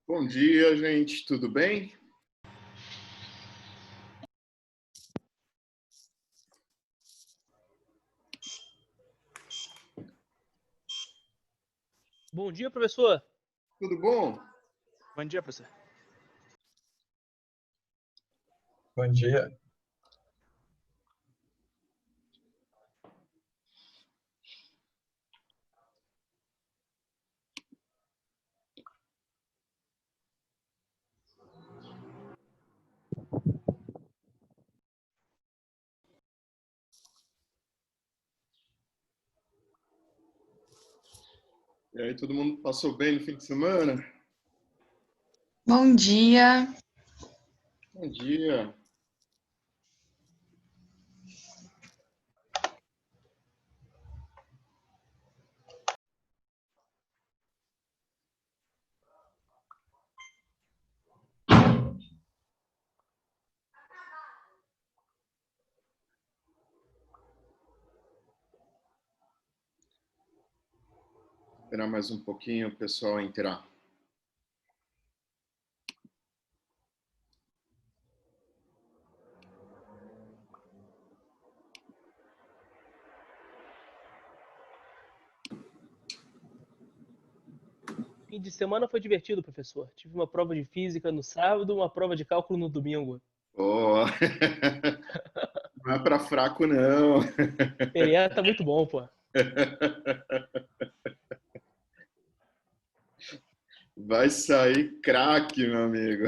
Bom dia, gente. Tudo bem? Bom dia, professor. Tudo bom? Bom dia, professor. Bom dia. E aí, todo mundo passou bem no fim de semana? Bom dia. Bom dia. Esperar mais um pouquinho o pessoal entrar. Fim de semana foi divertido, professor. Tive uma prova de física no sábado, uma prova de cálculo no domingo. Oh, não é para fraco, não. PE tá muito bom, pô. Vai sair craque, meu amigo.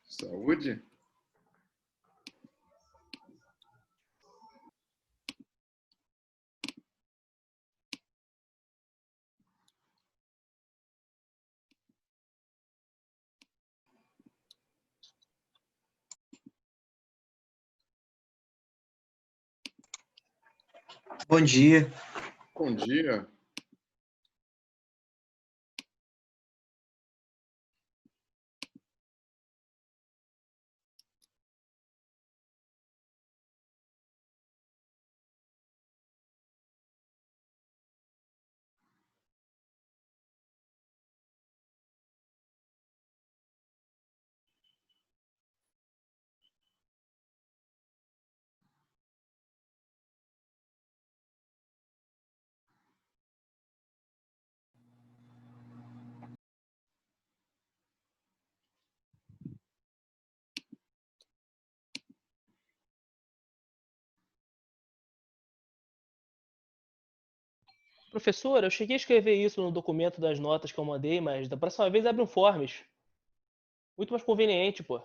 Saúde? Bom dia. Bom dia. Professor, eu cheguei a escrever isso no documento das notas que eu mandei, mas da próxima vez abre um forms. Muito mais conveniente, pô.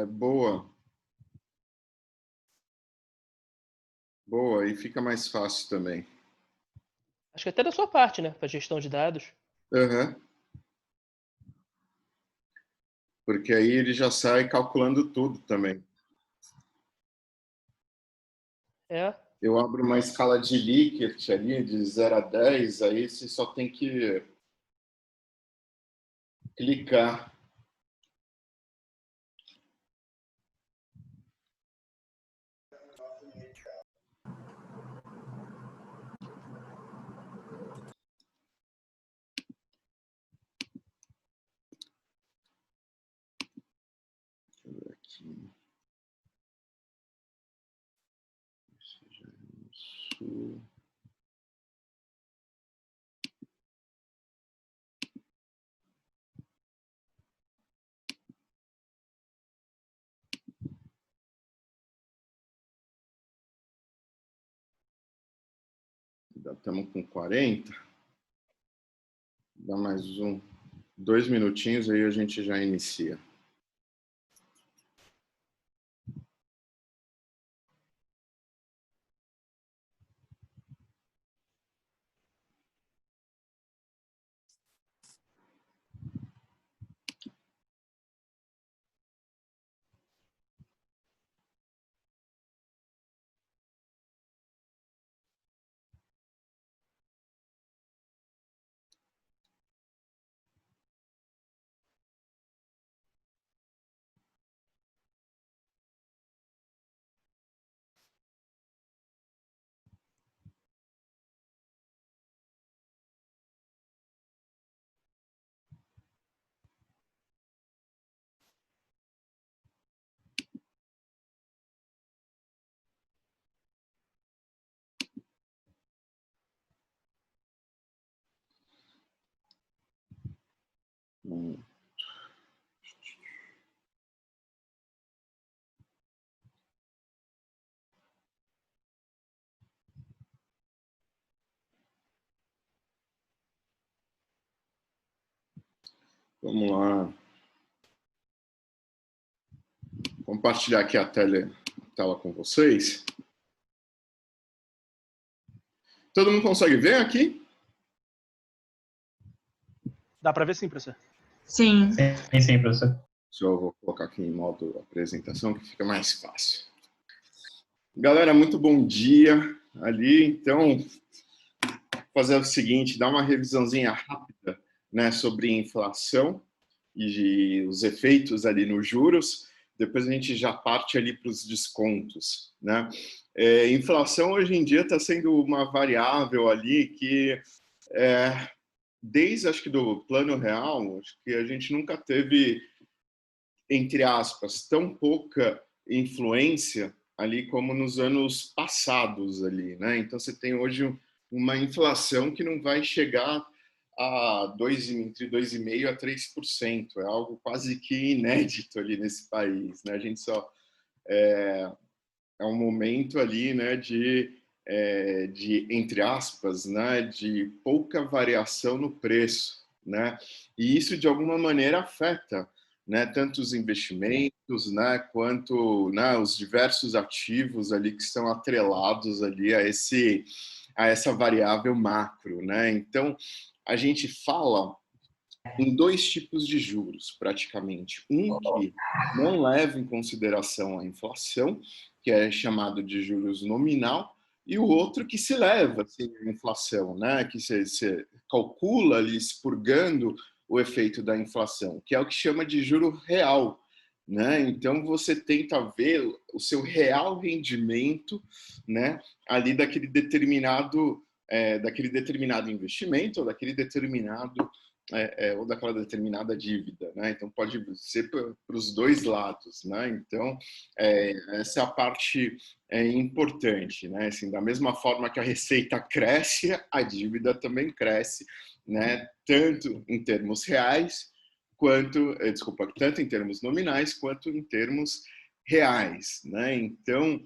Boa. Boa, e fica mais fácil também. Acho que até da sua parte, né? Pra gestão de dados. Uhum. Porque aí ele já sai calculando tudo também. É. Eu abro uma escala de Likert ali, de 0 a 10, aí você só tem que clicar. Aqui. Isso. Já estamos com 40. Dá mais 2 minutinhos aí a gente já inicia. Vamos lá. Compartilhar aqui a tela com vocês. Todo mundo consegue ver aqui? Dá para ver sim, professor. Sim. Sim, professor. Eu vou colocar aqui em modo apresentação, que fica mais fácil. Galera, muito bom dia ali. Então, fazer o seguinte, dar uma revisãozinha rápida, né, sobre inflação e os efeitos ali nos juros. Depois a gente já parte ali para os descontos, né? Inflação hoje em dia está sendo uma variável ali que desde, acho que do Plano Real, acho que a gente nunca teve, entre aspas, tão pouca influência ali como nos anos passados ali, né? Então você tem hoje uma inflação que não vai chegar a entre 2,5% a 3%. É algo quase que inédito ali nesse país, né? A gente só é um momento ali, né, de entre aspas, né, de pouca variação no preço, né? E isso de alguma maneira afeta, né, tanto os investimentos, né, quanto, né, os diversos ativos ali que estão atrelados ali a essa variável macro, né? Então a gente fala em dois tipos de juros, praticamente. Um que não leva em consideração a inflação, que é chamado de juros nominal, e o outro que se leva assim, a inflação, né? Que se calcula ali, expurgando o efeito da inflação, que é o que chama de juro real. Né? Então, você tenta ver o seu real rendimento, né? Ali daquele determinado investimento, ou daquele determinado ou daquela determinada dívida, né? Então pode ser para os dois lados, né? Então essa é a parte importante, né? Assim, da mesma forma que a receita cresce, a dívida também cresce, né? Tanto em termos reais quanto, tanto em termos nominais quanto em termos reais, né? Então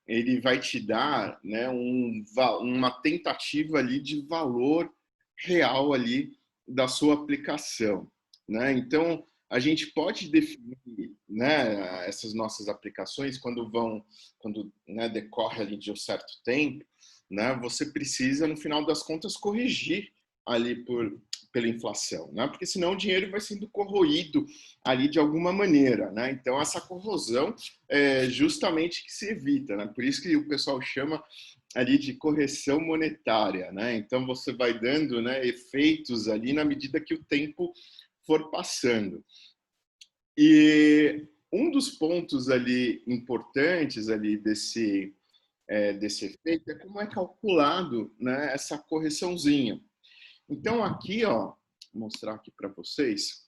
ele vai te dar, né, uma tentativa ali de valor real ali da sua aplicação, né? Então a gente pode definir, né, essas nossas aplicações quando né, decorre ali de um certo tempo, né? Você precisa no final das contas corrigir ali pela inflação, né? Porque senão o dinheiro vai sendo corroído ali de alguma maneira, né? Então essa corrosão é justamente que se evita, né? Por isso que o pessoal chama ali de correção monetária, né? Então você vai dando, né, efeitos ali na medida que o tempo for passando. E um dos pontos ali importantes ali desse efeito é como é calculado, né, essa correçãozinha. Então aqui, ó, vou mostrar aqui para vocês.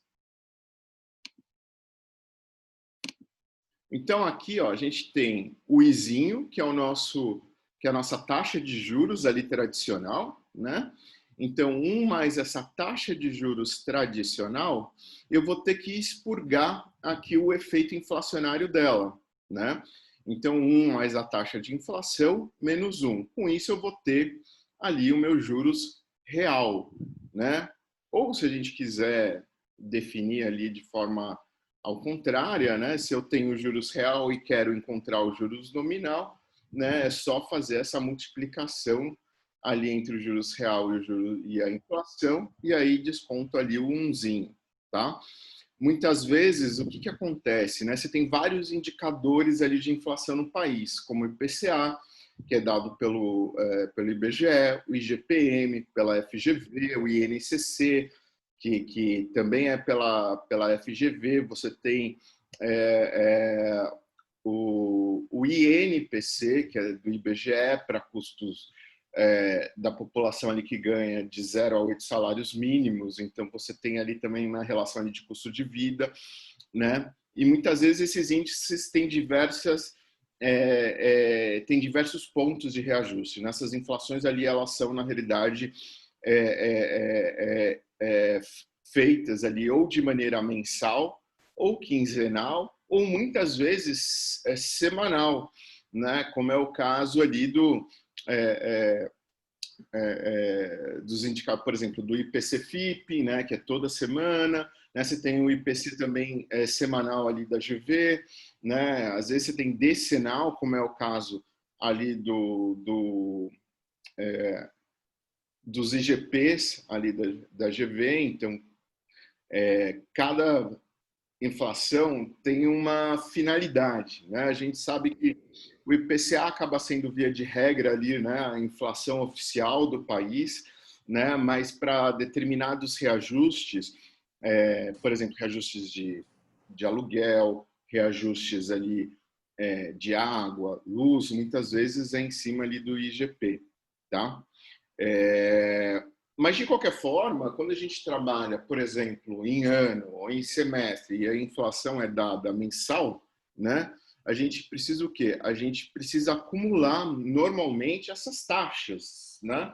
Então aqui, ó, a gente tem o izinho, que é a nossa taxa de juros ali tradicional, né? Então, mais essa taxa de juros tradicional, eu vou ter que expurgar aqui o efeito inflacionário dela, né? Então, mais a taxa de inflação, menos 1. Com isso, eu vou ter ali o meu juros real, né? Ou, se a gente quiser definir ali de forma ao contrário, né? Se eu tenho juros real e quero encontrar o juros nominal, né? É só fazer essa multiplicação ali entre o juros real e a inflação, e aí desconto ali o umzinho, tá? Muitas vezes, o que acontece, né? Você tem vários indicadores ali de inflação no país, como o IPCA, que é dado pelo IBGE, o IGPM, pela FGV, o INCC, que também é pela FGV, você tem o INPC, que é do IBGE, para custos da população ali que ganha de 0 a 8 salários mínimos, então você tem ali também uma relação ali de custo de vida, né? E muitas vezes esses índices têm diversos pontos de reajuste. Nessas inflações ali, elas são, na realidade, feitas ali ou de maneira mensal, ou quinzenal, ou muitas vezes semanal, né? Como é o caso ali dos indicadores, por exemplo, do IPC-FIP, né, que é toda semana, né? Você tem o IPC também semanal ali da GV, né? Às vezes você tem decenal, como é o caso ali dos IGPs ali da GV. Então, cada inflação tem uma finalidade, né? A gente sabe que o IPCA acaba sendo, via de regra, ali, né, a inflação oficial do país, né? Mas para determinados reajustes, por exemplo, reajustes de aluguel, reajustes ali de água, luz, muitas vezes é em cima ali do IGP, tá? Mas, de qualquer forma, quando a gente trabalha, por exemplo, em ano ou em semestre e a inflação é dada mensal, né, a gente precisa o quê? A gente precisa acumular normalmente essas taxas, né?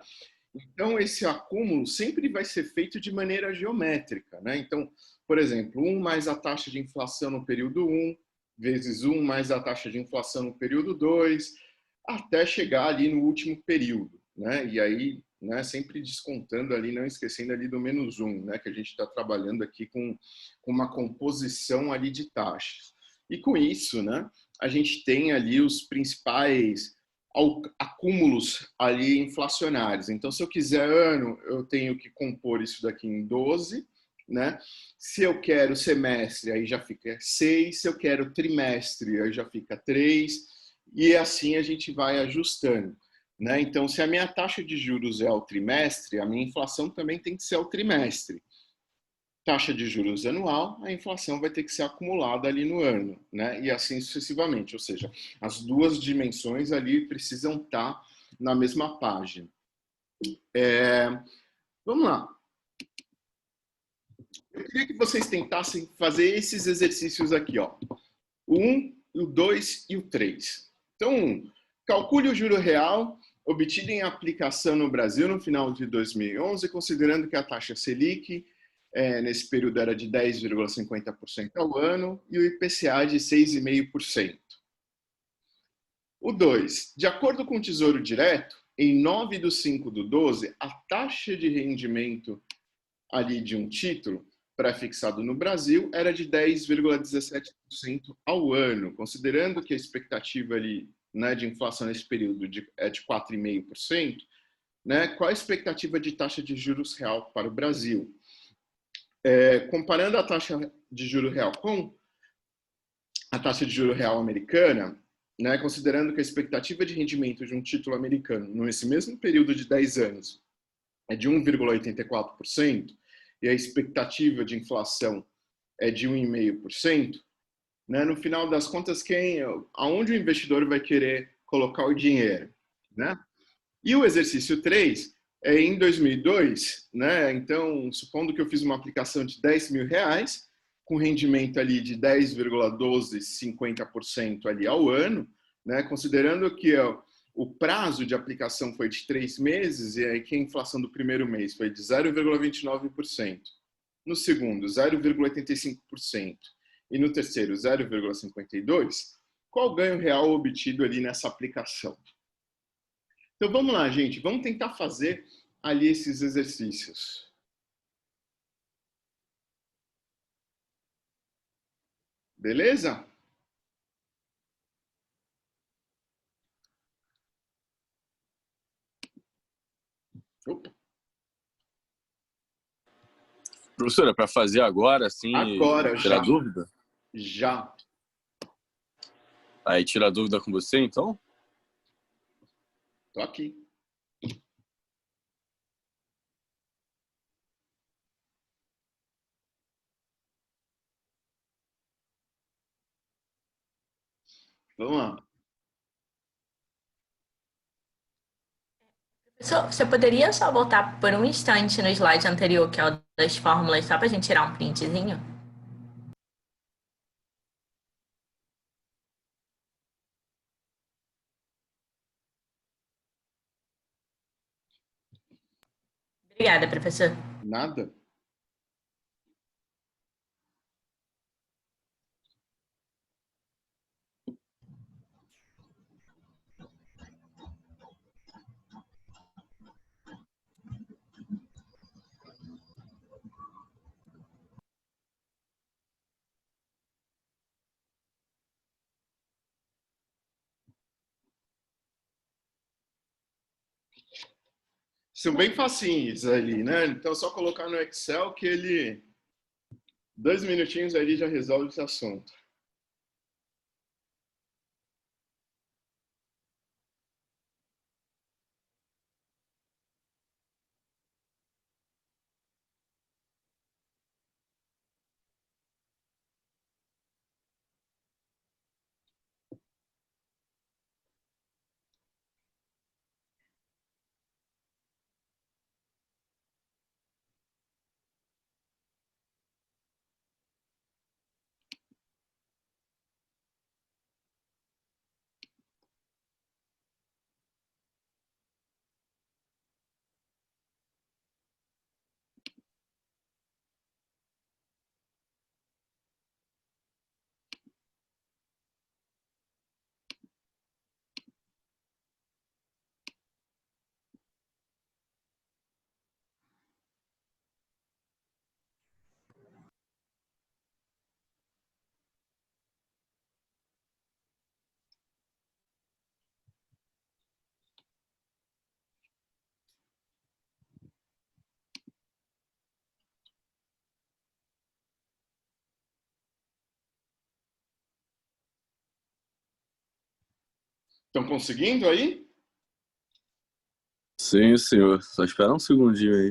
Então, esse acúmulo sempre vai ser feito de maneira geométrica, né? Então, por exemplo, 1 mais a taxa de inflação no período 1, vezes 1 mais a taxa de inflação no período 2, até chegar ali no último período, né? E aí, né, sempre descontando ali, não esquecendo ali do menos 1, né? Que a gente está trabalhando aqui com uma composição ali de taxas. E com isso, né, a gente tem ali os principais acúmulos ali inflacionários. Então, se eu quiser ano, eu tenho que compor isso daqui em 12, né? Se eu quero semestre, aí já fica 6. Se eu quero trimestre, aí já fica 3. E assim a gente vai ajustando, né? Então, se a minha taxa de juros é ao trimestre, a minha inflação também tem que ser ao trimestre. Taxa de juros anual, a inflação vai ter que ser acumulada ali no ano, né? E assim sucessivamente, ou seja, as duas dimensões ali precisam estar na mesma página. Vamos lá. Eu queria que vocês tentassem fazer esses exercícios aqui, ó. O 1, o 2 e o 3. Então, calcule o juro real obtido em aplicação no Brasil no final de 2011, considerando que a taxa Selic nesse período era de 10,50% ao ano e o IPCA de 6,5%. O 2. De acordo com o Tesouro Direto, em 9/5/12, a taxa de rendimento ali de um título pré-fixado no Brasil era de 10,17% ao ano, considerando que a expectativa ali, né, de inflação nesse período é de 4,5%, né, qual a expectativa de taxa de juros real para o Brasil? Comparando a taxa de juro real com a taxa de juro real americana, né, considerando que a expectativa de rendimento de um título americano nesse mesmo período de 10 anos é de 1,84% e a expectativa de inflação é de 1,5%, né, no final das contas, aonde o investidor vai querer colocar o dinheiro, né? E o exercício 3 é em 2002, né? Então, supondo que eu fiz uma aplicação de R$ 10.000, com rendimento ali de 10,1250% ali ao ano, né? Considerando que o prazo de aplicação foi de 3 meses, e aí que a inflação do primeiro mês foi de 0,29%, no segundo 0,85% e no terceiro 0,52%, qual o ganho real obtido ali nessa aplicação? Então vamos lá, gente, vamos tentar fazer ali esses exercícios. Beleza? Opa. Professora, para fazer agora, assim, Agora, tirar já. dúvida? Já. Aí, tirar dúvida com você, então? Tô aqui. Vamos lá. Você poderia só voltar por um instante no slide anterior, que é o das fórmulas, só para a gente tirar um printzinho? Obrigada, professor. Nada? são bem facinhos ali, né? Então é só colocar no Excel que ele 2 minutinhos ali já resolve esse assunto. Estão conseguindo aí? Sim, senhor. Só esperar um segundinho aí.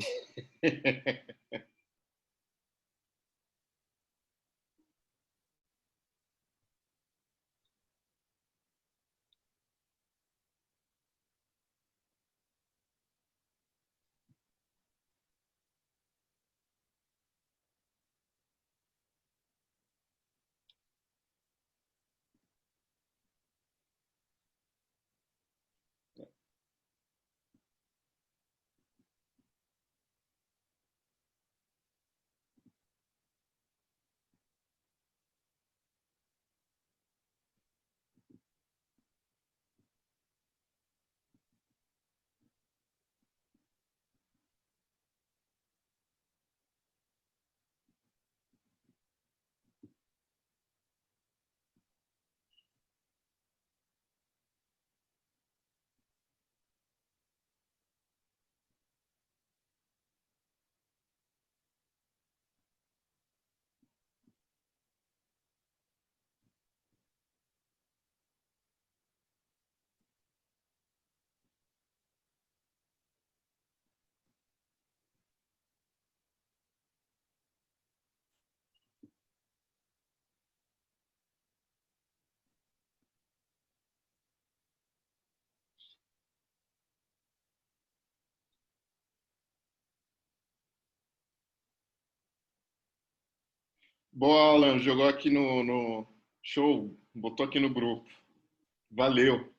Boa, Alan, jogou aqui no show, botou aqui no grupo. Valeu.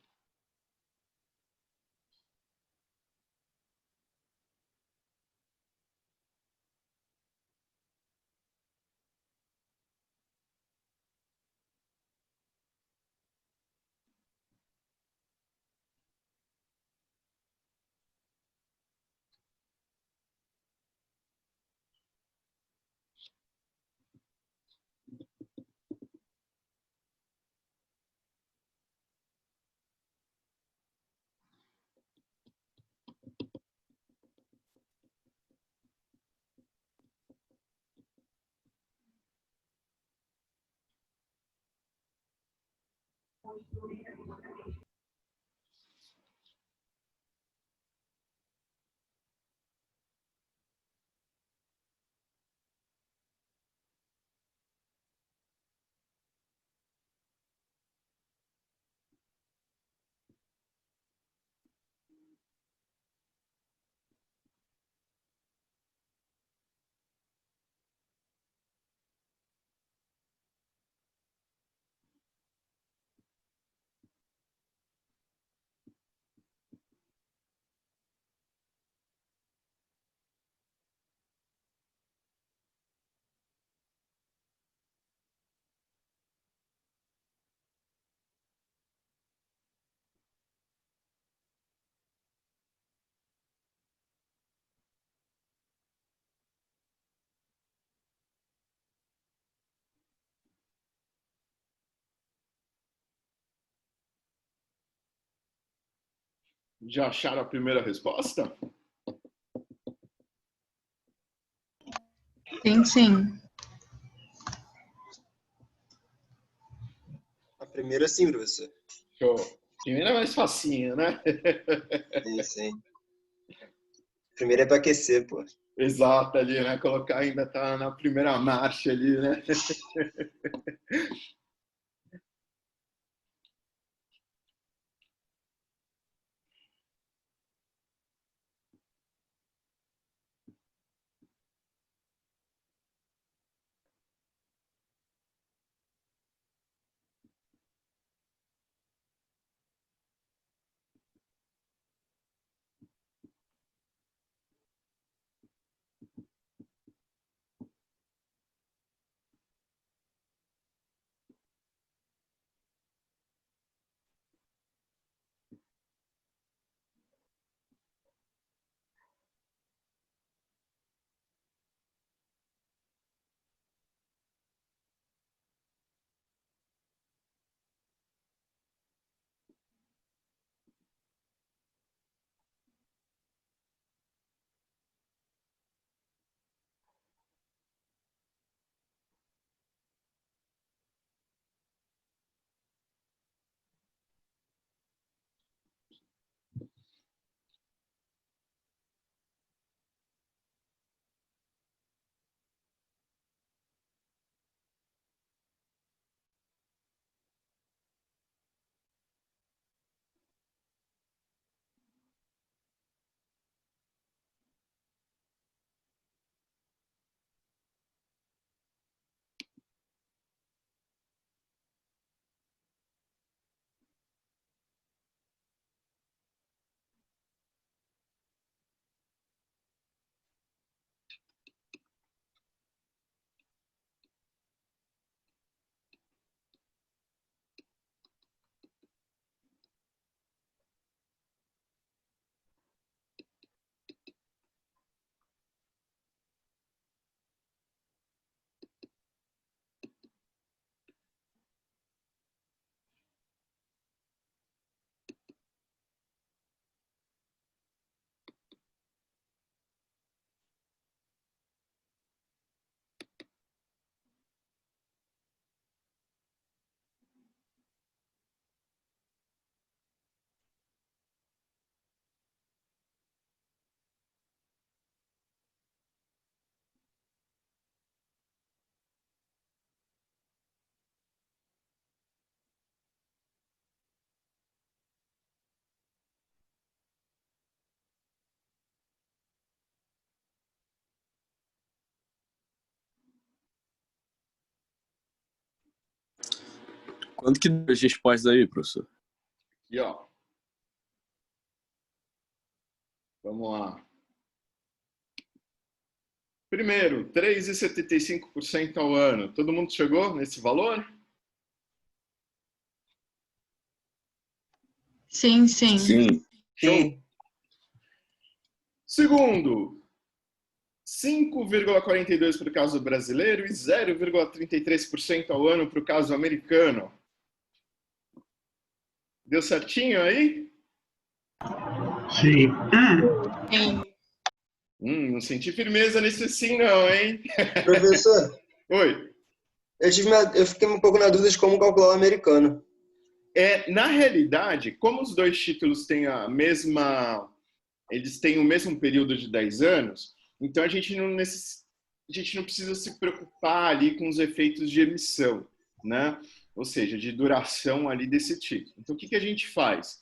Já acharam a primeira resposta? sim. A primeira sim, professor. Show. Primeiro é mais facinho, né? Sim, sim. A primeira é para aquecer, pô. Exato, ali, né? Colocar ainda tá na primeira marcha ali, né? Quanto que deu as respostas aí, professor? E ó, vamos lá. Primeiro, 3,75% ao ano. Todo mundo chegou nesse valor? Sim, sim. Sim. Show. Segundo, 5,42% para o caso brasileiro e 0,33% ao ano para o caso americano. Deu certinho aí? Sim. Sim. Não senti firmeza nesse sim não, hein? Professor, Oi. eu fiquei um pouco na dúvida de como calcular o americano. Na realidade, como os dois títulos têm a mesma... Eles têm o mesmo período de 10 anos, então a gente não precisa se preocupar ali com os efeitos de emissão, né? Ou seja, de duração ali desse título. Então, o que a gente faz?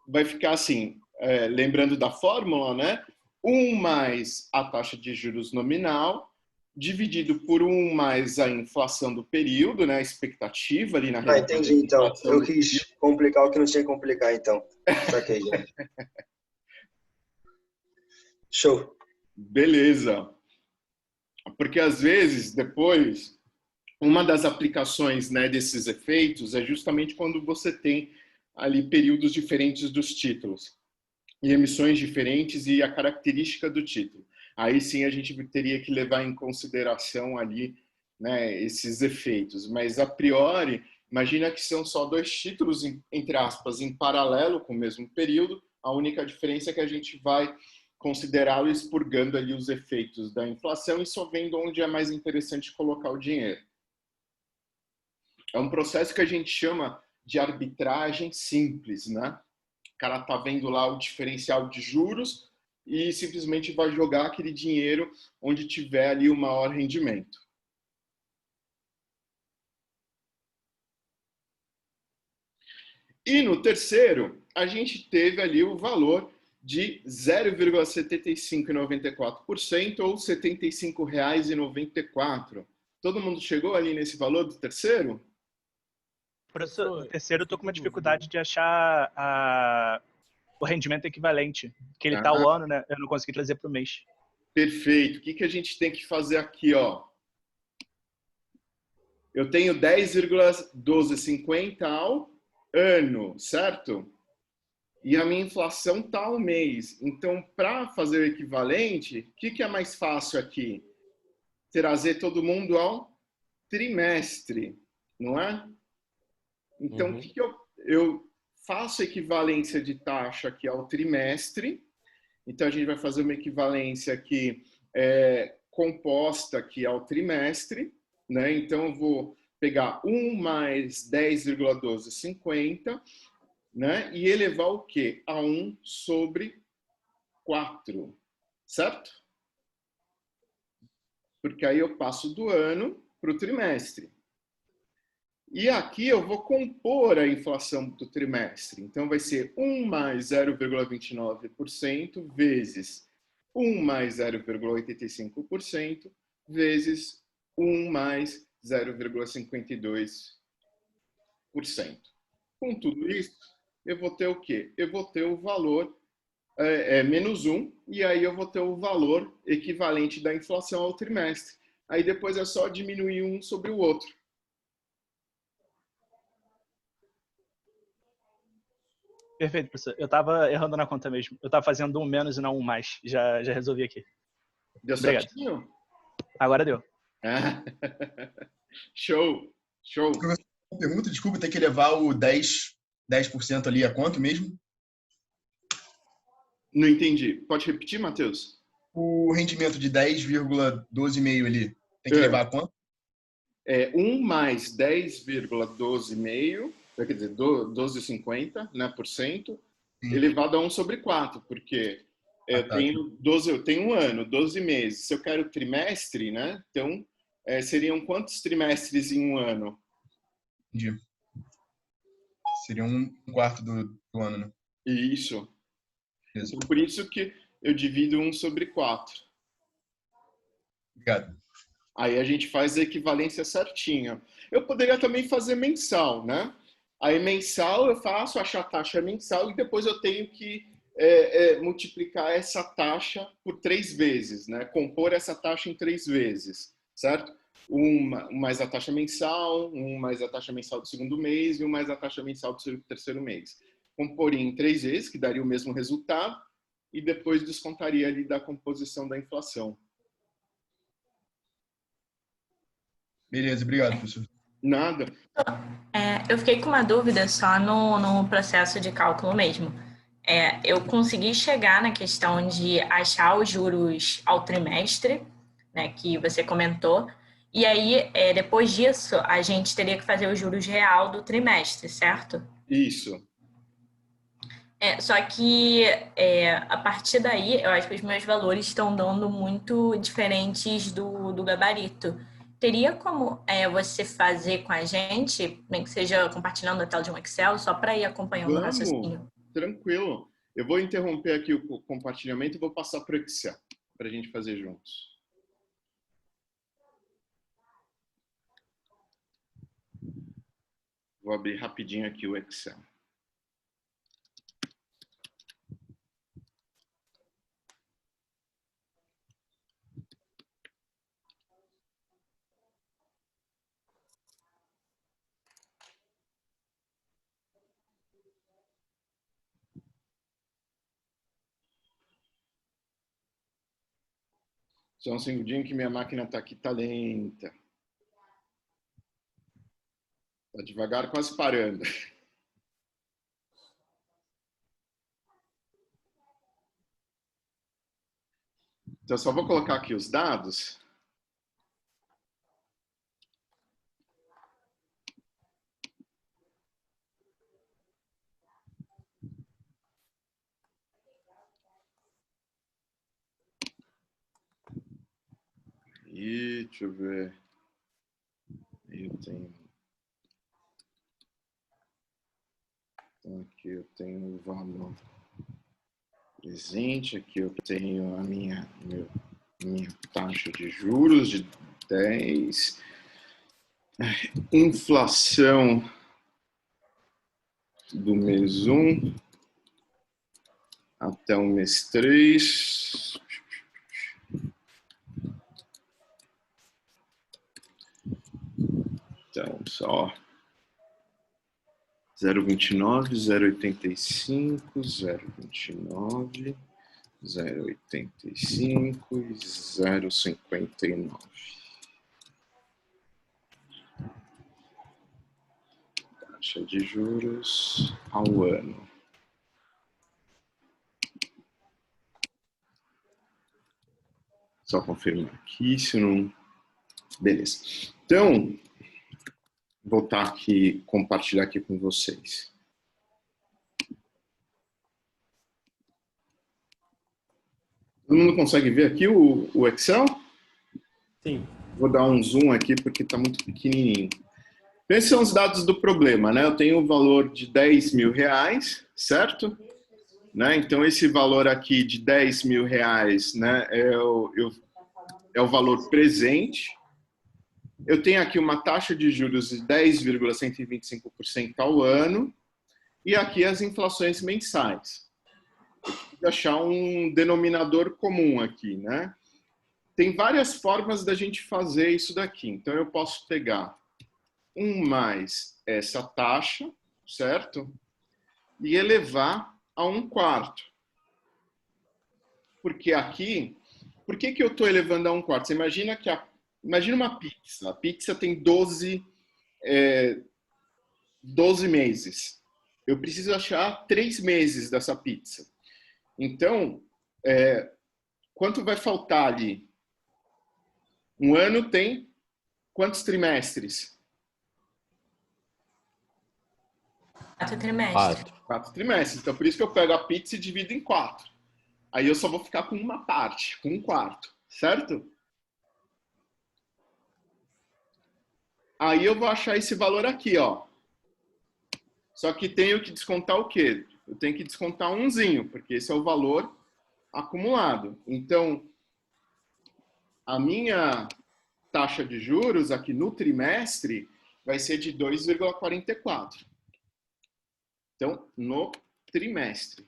Vai ficar assim, lembrando da fórmula, né? 1 mais a taxa de juros nominal, dividido por 1 mais a inflação do período, né? A expectativa ali na realidade. Entendi, então. Eu quis complicar o que não tinha que complicar, então. Saquei, já. Show. Beleza. Porque às vezes, depois, uma das aplicações, né, desses efeitos é justamente quando você tem ali períodos diferentes dos títulos e emissões diferentes e a característica do título. Aí sim a gente teria que levar em consideração ali, né, esses efeitos. Mas a priori, imagina que são só dois títulos, entre aspas, em paralelo com o mesmo período. A única diferença é que a gente vai considerá-lo expurgando ali os efeitos da inflação e só vendo onde é mais interessante colocar o dinheiro. É um processo que a gente chama de arbitragem simples, né? O cara está vendo lá o diferencial de juros e simplesmente vai jogar aquele dinheiro onde tiver ali o maior rendimento. E no terceiro, a gente teve ali o valor de 0,7594% ou R$ 75,94. Todo mundo chegou ali nesse valor do terceiro? Professor, no terceiro eu tô com uma dificuldade de achar o rendimento equivalente, que ele tá o ano, né? Eu não consegui trazer para o mês. Perfeito. O que a gente tem que fazer aqui, ó? Eu tenho 10,1250 ao ano, certo? E a minha inflação tá ao mês. Então, para fazer o equivalente, o que é mais fácil aqui? Trazer todo mundo ao trimestre, não é? Então, o que eu faço equivalência de taxa aqui ao trimestre. Então, a gente vai fazer uma equivalência aqui composta aqui ao trimestre, né? Então, eu vou pegar 1 mais 10,1250, né? E elevar o quê? A 1 sobre 4, certo? Porque aí eu passo do ano para o trimestre. E aqui eu vou compor a inflação do trimestre. Então, vai ser 1 mais 0,29% vezes 1 mais 0,85% vezes 1 mais 0,52%. Com tudo isso, eu vou ter o quê? Eu vou ter o valor menos 1, e aí eu vou ter o valor equivalente da inflação ao trimestre. Aí depois é só diminuir um sobre o outro. Perfeito, professor. Eu estava errando na conta mesmo. Eu estava fazendo um menos e não um mais. Já resolvi aqui. Deu Obrigado. certinho? Agora deu. Show. Uma pergunta, desculpa, tem que levar o 10% ali a quanto mesmo? Não entendi. Pode repetir, Matheus? O rendimento de 10,12,5 ali, tem que levar a quanto? 1 mais 10,12,5, quer dizer, 12,50, né, por cento, elevado a 1 sobre 4, porque eu tenho um ano, 12 meses. Se eu quero trimestre, né, então seriam quantos trimestres em um ano? Entendi. Seria um quarto do ano, né? Isso. Então, por isso que eu divido 1 sobre 4. Obrigado. Aí a gente faz a equivalência certinha. Eu poderia também fazer mensal, né? Aí mensal eu faço, achar a taxa mensal e depois eu tenho que multiplicar essa taxa por 3 vezes, né? Compor essa taxa em 3 vezes, certo? 1 mais a taxa mensal, 1 mais a taxa mensal do segundo mês e 1 mais a taxa mensal do terceiro mês. Comporia em 3 vezes, que daria o mesmo resultado, e depois descontaria ali da composição da inflação. Beleza, obrigado, professor. Nada. Eu fiquei com uma dúvida só no processo de cálculo mesmo. Eu consegui chegar na questão de achar os juros ao trimestre, né, que você comentou, e aí, depois disso, a gente teria que fazer os juros real do trimestre, certo? Isso. Só que, a partir daí, eu acho que os meus valores estão dando muito diferentes do gabarito. Teria como você fazer com a gente, nem que seja compartilhando a tela de um Excel, só para ir acompanhando o raciocínio? Tranquilo. Eu vou interromper aqui o compartilhamento e vou passar para o Excel, para a gente fazer juntos. Vou abrir rapidinho aqui o Excel. Só um segundinho que minha máquina está aqui, tá lenta. Tá devagar, quase parando. Então, só vou colocar aqui os dados. E deixa eu ver. Então, aqui eu tenho o valor presente, aqui eu tenho a minha taxa de juros de 10, inflação do mês 1 até o mês 3. Então, só 0,29, 0,85, 0,29, 0,85 e 0,59. Taxa de juros ao ano. Só confirmar aqui, se não... Beleza. Então, vou voltar aqui, compartilhar aqui com vocês. Todo mundo consegue ver aqui o Excel? Sim. Vou dar um zoom aqui porque está muito pequenininho. Esses são os dados do problema, né? Eu tenho o valor de R$10.000, certo? Né? Então, esse valor aqui de R$10.000, né, é o valor presente. Eu tenho aqui uma taxa de juros de 10,125% ao ano e aqui as inflações mensais. Eu preciso achar um denominador comum aqui, né? Tem várias formas da gente fazer isso daqui. Então, eu posso pegar 1 mais essa taxa, certo? E elevar a 1/4. Porque aqui, por que eu estou elevando a 1/4? Você imagina que imagina uma pizza. A pizza tem 12 meses. Eu preciso achar 3 meses dessa pizza. Então, quanto vai faltar ali? Um ano tem quantos trimestres? 4 trimestres. 4 trimestres. Então, por isso que eu pego a pizza e divido em 4. Aí eu só vou ficar com uma parte, com 1/4, certo? Aí eu vou achar esse valor aqui, ó. Só que tenho que descontar o quê? Eu tenho que descontar umzinho, porque esse é o valor acumulado. Então, a minha taxa de juros aqui no trimestre vai ser de 2,44. Então, no trimestre.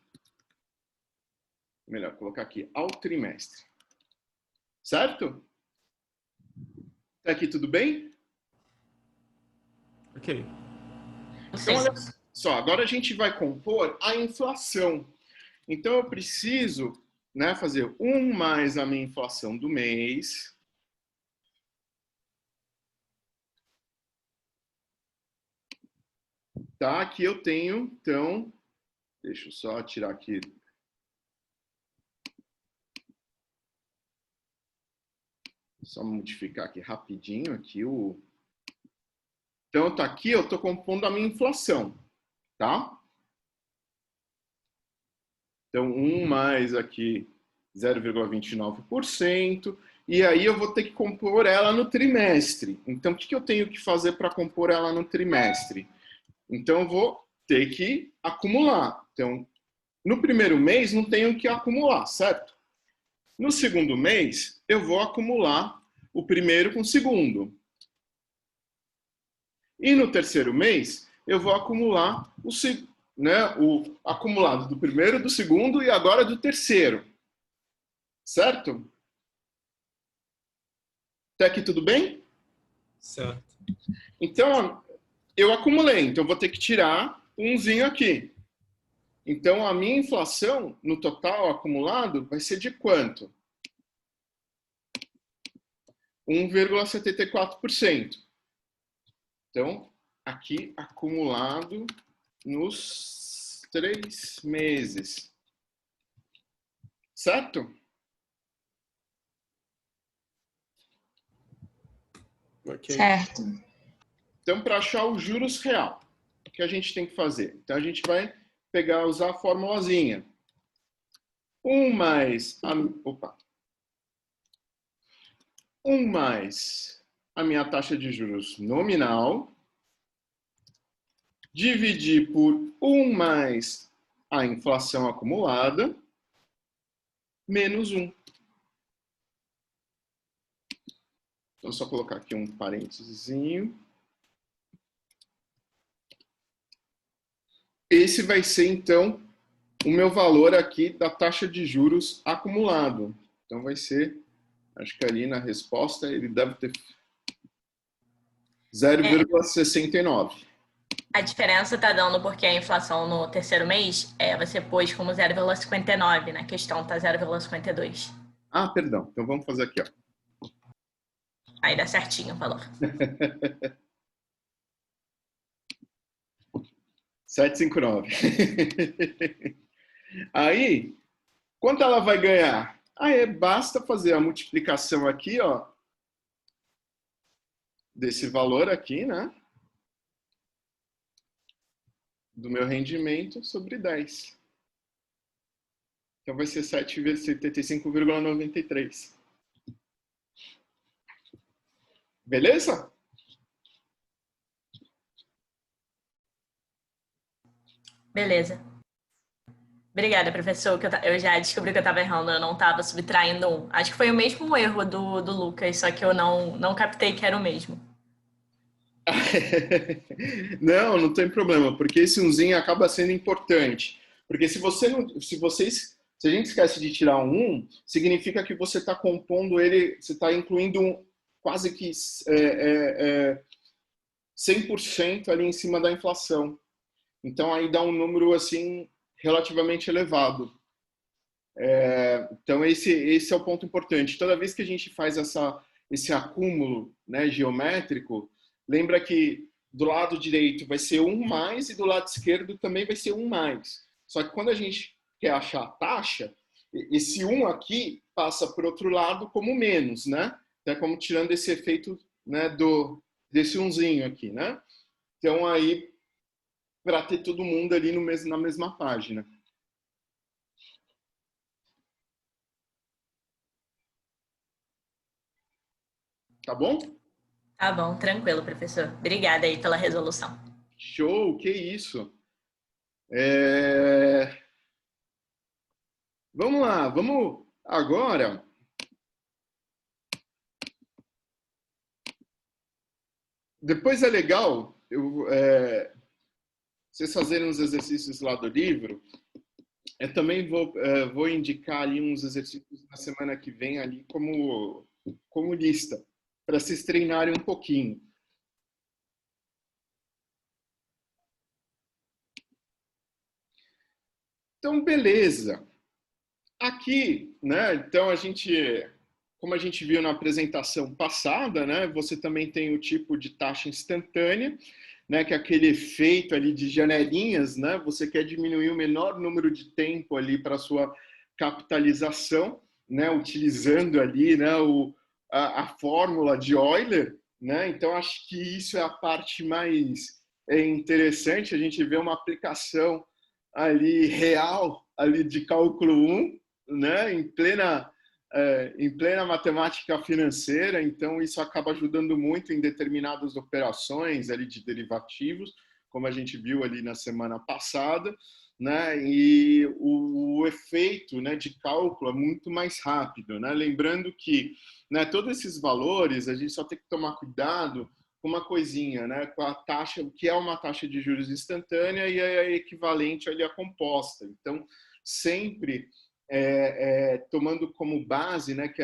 Melhor colocar aqui, ao trimestre. Certo? Tá aqui tudo bem? Ok. Então, olha só, agora a gente vai compor a inflação. Então, eu preciso, né, fazer 1 mais a minha inflação do mês. Tá, aqui eu tenho, então, deixa eu só tirar aqui. Só modificar aqui rapidinho aqui o... Então, tá aqui, eu estou compondo a minha inflação, tá? Então, 1 mais aqui 0,29%, e aí eu vou ter que compor ela no trimestre. Então, o que eu tenho que fazer para compor ela no trimestre? Então, eu vou ter que acumular. Então, no primeiro mês, não tenho que acumular, certo? No segundo mês, eu vou acumular o primeiro com o segundo. E no terceiro mês, eu vou acumular o acumulado do primeiro, do segundo e agora do terceiro. Certo? Até aqui tudo bem? Certo. Então, eu acumulei. Então, vou ter que tirar umzinho aqui. Então, a minha inflação, no total acumulado, vai ser de quanto? 1,74%. Então, aqui, acumulado nos 3 meses. Certo? Ok. Certo. Então, para achar os juros real, o que a gente tem que fazer? Então, a gente vai usar a formulazinha. 1 mais a minha taxa de juros nominal, dividir por 1 mais a inflação acumulada, menos 1. Então, só colocar aqui um parêntesezinho. Esse vai ser, então, o meu valor aqui da taxa de juros acumulado. Então, vai ser, acho que ali na resposta, ele deve ter 0,69. A diferença está dando porque a inflação no terceiro mês você pôs como 0,59, na questão está 0,52. Ah, perdão. Então, vamos fazer aqui, ó. Aí dá certinho o valor. 759. Aí, quanto ela vai ganhar? Aí, basta fazer a multiplicação aqui, ó, desse valor aqui, né? Do meu rendimento sobre 10. Então, vai ser 7 vezes 75,93. Beleza? Beleza. Obrigada, professor. Eu já descobri que eu estava errando, eu não estava subtraindo 1. Acho que foi o mesmo erro do Lucas, só que eu não captei que era o mesmo. Não tem problema, porque esse umzinho acaba sendo importante. Porque se a gente esquece de tirar um 1, significa que você está compondo ele, você está incluindo quase que 100% ali em cima da inflação. Então, aí dá um número, assim, relativamente elevado. Então, esse é o ponto importante. Toda vez que a gente faz esse acúmulo, né, geométrico, lembra que do lado direito vai ser 1 mais e do lado esquerdo também vai ser 1 mais. Só que quando a gente quer achar a taxa, esse 1 aqui passa por outro lado como menos, né? Então, é como tirando esse efeito, né, desse umzinho aqui, né? Então, aí, para ter todo mundo ali na mesma página. Tá bom? Tá bom, tranquilo, professor. Obrigada aí pela resolução. Show, que isso. Vamos lá, vamos agora. Depois é legal vocês fazerem uns exercícios lá do livro. Eu também vou indicar ali uns exercícios na semana que vem ali como lista, para vocês treinarem um pouquinho. Então, beleza. Aqui, né? Então, como a gente viu na apresentação passada, né? Você também tem o tipo de taxa instantânea, né? Que é aquele efeito ali de janelinhas, né? Você quer diminuir o menor número de tempo ali para sua capitalização, né? Utilizando ali, né? A fórmula de Euler, né? Então, acho que isso é a parte mais interessante. A gente vê uma aplicação ali real ali de cálculo 1, né, em plena matemática financeira. Então isso acaba ajudando muito em determinadas operações ali de derivativos, como a gente viu ali na semana passada, né, e o efeito, né, de cálculo é muito mais rápido, né, lembrando que, né, todos esses valores a gente só tem que tomar cuidado com uma coisinha, né, com a taxa, o que é uma taxa de juros instantânea e é equivalente ali à composta. Então, sempre tomando como base, né, que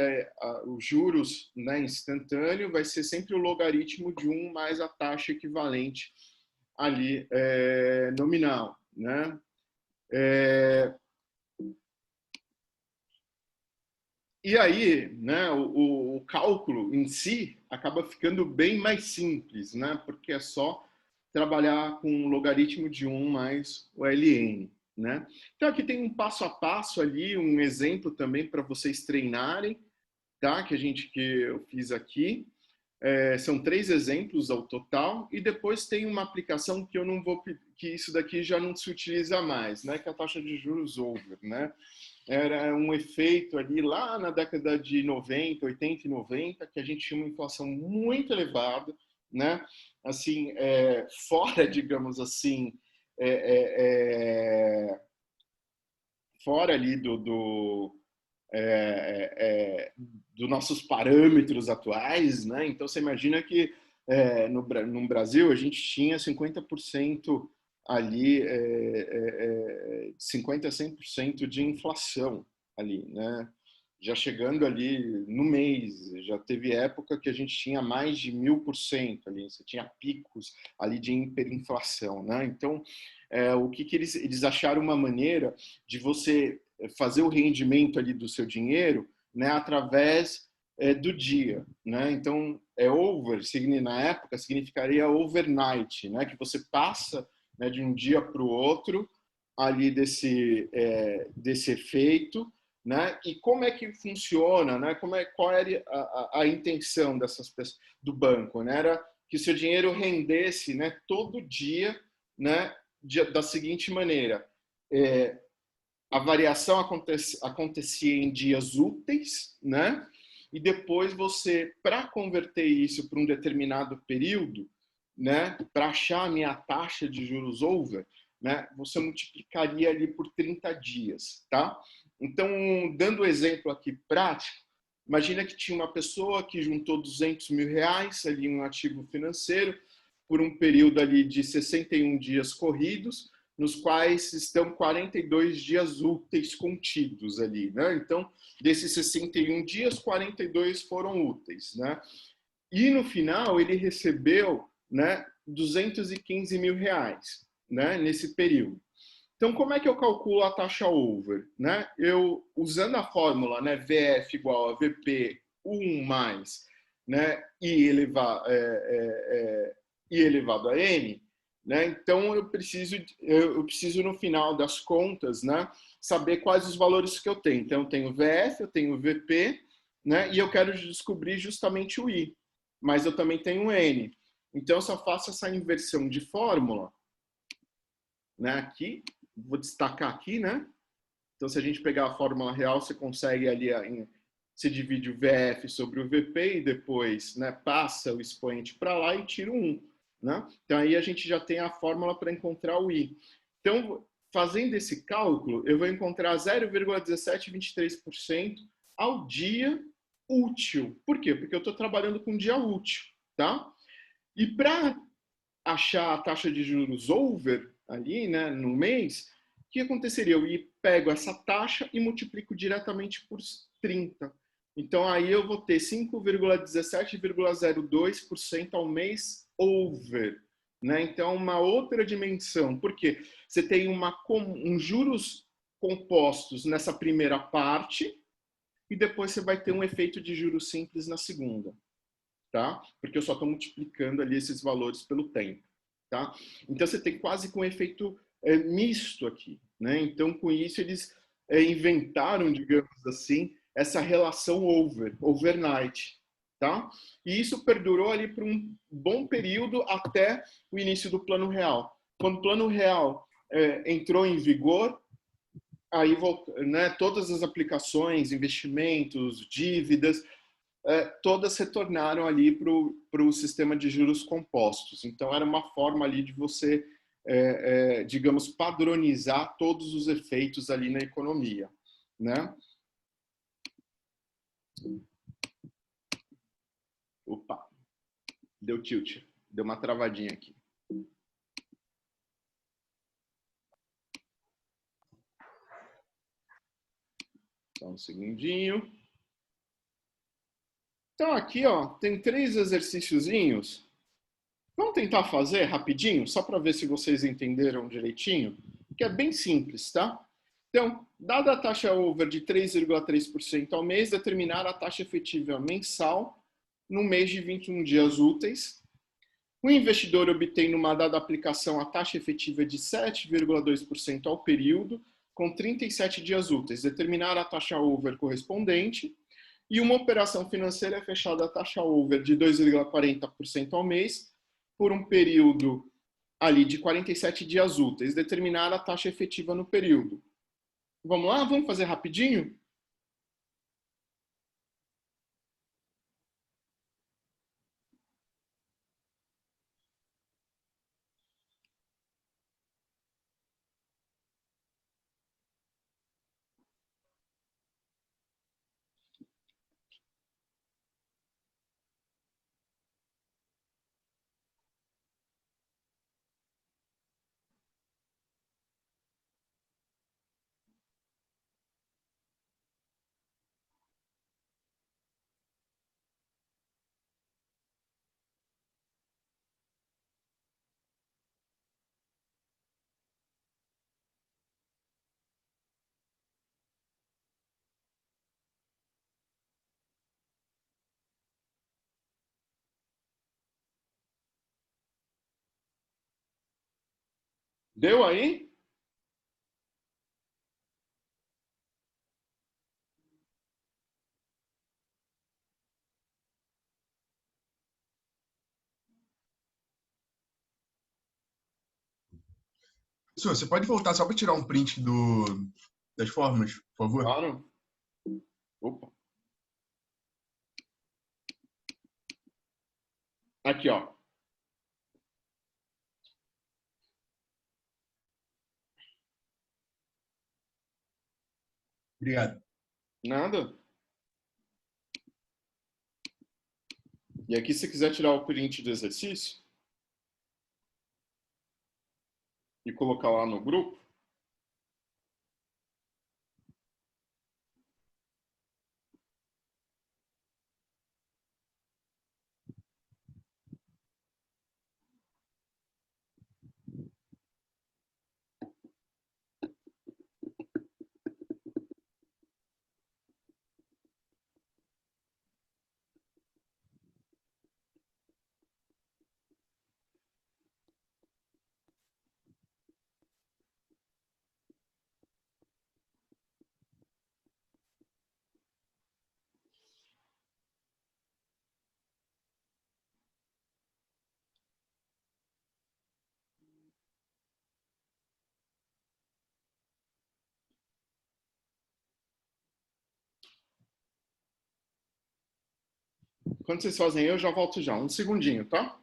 os juros, né, instantâneo vai ser sempre o logaritmo de 1 mais a taxa equivalente ali nominal, né? E aí, né, o cálculo em si acaba ficando bem mais simples, né, porque é só trabalhar com um logaritmo de 1 mais o ln, né? Então aqui tem um passo a passo ali, um exemplo também para vocês treinarem, tá? Que eu fiz aqui. são 3 exemplos ao total, e depois tem uma aplicação que eu não vou, que isso daqui já não se utiliza mais, né, que é a taxa de juros over, né? Era um efeito ali lá na década de 90, 80 e 90, que a gente tinha uma inflação muito elevada, né? Assim, fora, digamos assim, fora ali dos nossos parâmetros atuais, né? Então, você imagina que no Brasil a gente tinha 50% ali, 50% a 100% de inflação ali, né? Já chegando ali no mês, já teve época que a gente tinha mais de 1000% ali, você tinha picos ali de hiperinflação, né? Então, o que eles acharam uma maneira de você fazer o rendimento ali do seu dinheiro, né, através do dia, né? Então, over, na época, significaria overnight, né? Que você passa, né, de um dia para o outro ali desse efeito, né? E como é que funciona, né? Qual era a intenção dessas pessoas, do banco, né? Era que o seu dinheiro rendesse, né, todo dia, né, da seguinte maneira: a variação acontecia em dias úteis, né? E depois você, para converter isso para um determinado período, né, para achar a minha taxa de juros over, né, você multiplicaria ali por 30 dias, tá? Então, dando exemplo aqui prático, imagina que tinha uma pessoa que juntou 200 mil reais ali em um ativo financeiro por um período ali de 61 dias corridos, nos quais estão 42 dias úteis contidos ali, né? Então, desses 61 dias, 42 foram úteis, né? E no final ele recebeu, né, 215 mil reais, né, nesse período. Então, como é que eu calculo a taxa over, né? Eu, usando a fórmula, né, VF igual a VP 1 mais, né, I elevado a N, né? Então, eu preciso, no final das contas, né, saber quais os valores que eu tenho. Então, eu tenho VF, eu tenho VP, né, e eu quero descobrir justamente o I. Mas eu também tenho N. Então, eu só faço essa inversão de fórmula, né, aqui. Vou destacar aqui, né? Então, se a gente pegar a fórmula real, você consegue ali, você divide o VF sobre o VP e depois, né, passa o expoente para lá e tira o 1. Né? Então, aí a gente já tem a fórmula para encontrar o I. Então, fazendo esse cálculo, eu vou encontrar 0,1723% ao dia útil. Por quê? Porque eu estou trabalhando com dia útil. Tá? E para achar a taxa de juros over ali, né, no mês, o que aconteceria? Eu pego essa taxa e multiplico diretamente por 30. Então, aí eu vou ter 5,17,02% ao mês over, né? Então, uma outra dimensão, porque você tem juros compostos nessa primeira parte e depois você vai ter um efeito de juros simples na segunda, tá? Porque eu só estou multiplicando ali esses valores pelo tempo, tá? Então, você tem quase que um efeito misto aqui, né? Então, com isso, eles inventaram, digamos assim, essa relação overnight, tá? E isso perdurou ali por um bom período até o início do Plano Real. Quando o Plano Real entrou em vigor, aí, né, todas as aplicações, investimentos, dívidas, todas retornaram ali para o sistema de juros compostos. Então, era uma forma ali de você, digamos, padronizar todos os efeitos ali na economia, né? Opa, deu tilt, deu uma travadinha aqui. Só um segundinho. Então aqui, ó, tem 3 exercíciozinhos. Vamos tentar fazer rapidinho, só para ver se vocês entenderam direitinho, que é bem simples, tá? Então, dada a taxa over de 3,3% ao mês, determinar a taxa efetiva mensal no mês de 21 dias úteis. O investidor obtém numa dada aplicação a taxa efetiva de 7,2% ao período, com 37 dias úteis. Determinar a taxa over correspondente. e uma operação financeira é fechada a taxa over de 2,40% ao mês por um período ali de 47 dias úteis, determinada a taxa efetiva no período. Vamos lá? Vamos fazer rapidinho? Deu aí? Professor, você pode voltar só para tirar um print das formas, por favor? Claro. Opa. Aqui, ó. Obrigado. Nada. E aqui, se quiser tirar o print do exercício e colocar lá no grupo, quando vocês fazem eu já volto já. Um segundinho, tá?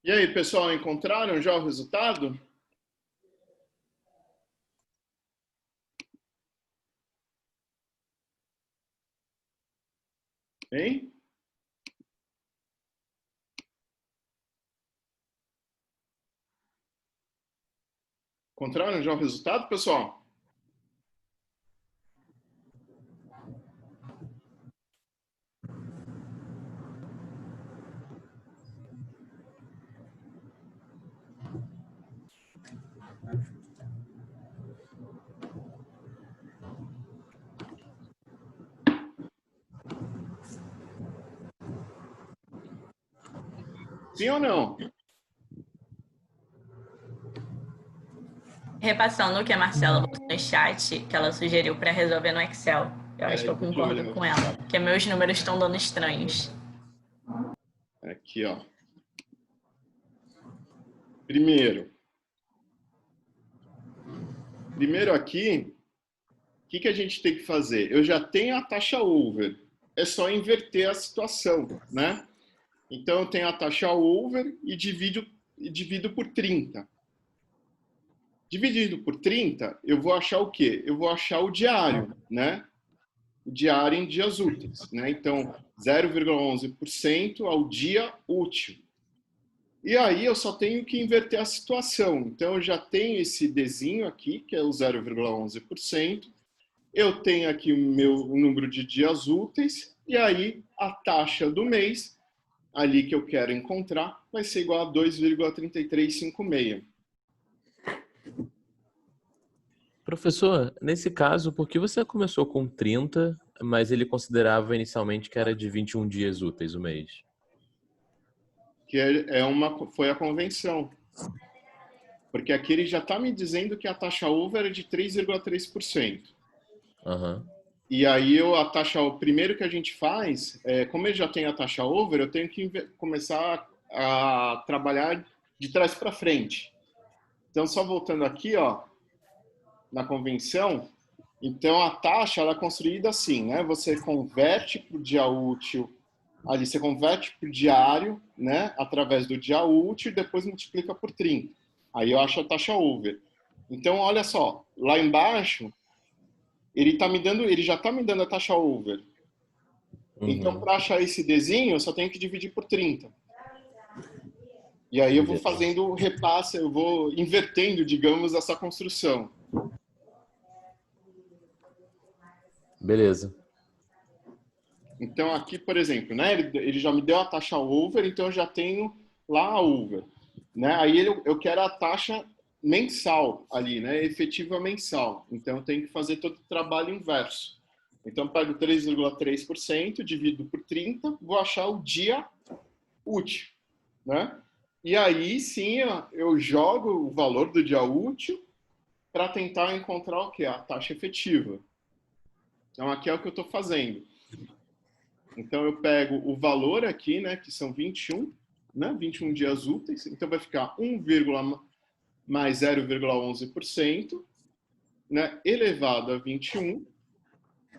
E aí, pessoal, encontraram já o resultado? Hein? Encontraram já o resultado, pessoal? Sim ou não? Repassando o que a Marcela botou no chat, que ela sugeriu para resolver no Excel. Eu acho que eu concordo com ela, porque meus números estão dando estranhos. Aqui, ó. Primeiro aqui, o que a gente tem que fazer? Eu já tenho a taxa over. É só inverter a situação, né? Então, eu tenho a taxa over e divido por 30. Dividido por 30, eu vou achar o quê? Eu vou achar o diário, né? O diário em dias úteis, né? Então, 0,11% ao dia útil. E aí, eu só tenho que inverter a situação. Então, eu já tenho esse Dzinho aqui, que é o 0,11%. Eu tenho aqui o meu número de dias úteis. E aí, a taxa do mês, ali que eu quero encontrar, vai ser igual a 2,3356. Professor, nesse caso, por que você começou com 30, mas ele considerava inicialmente que era de 21 dias úteis o mês? Que foi a convenção. Porque aqui ele já está me dizendo que a taxa over é de 3,3%. Uhum. E aí o primeiro que a gente faz, como ele já tem a taxa over, eu tenho que começar a trabalhar de trás para frente. Então, só voltando aqui, ó, na convenção, então a taxa ela é construída assim, né? Você converte para o dia útil, ali você converte para o diário, né? Através do dia útil e depois multiplica por 30. Aí eu acho a taxa over. Então, olha só, lá embaixo, ele já está me dando a taxa over. Então, para achar esse Dzinho, eu só tenho que dividir por 30. E aí eu vou fazendo o repasse, eu vou invertendo, digamos, essa construção. Beleza. Então, aqui, por exemplo, né, ele já me deu a taxa over, então eu já tenho lá a over. Né? Aí eu quero a taxa mensal ali, né, efetiva mensal. Então, eu tenho que fazer todo o trabalho inverso. Então, eu pego 3,3%, divido por 30, vou achar o dia útil. Né? E aí, sim, eu jogo o valor do dia útil para tentar encontrar o quê? A taxa efetiva. Então, aqui é o que eu estou fazendo. Então, eu pego o valor aqui, né, que são 21, né, 21 dias úteis. Então, vai ficar 1, mais 0,11%, né, elevado a 21,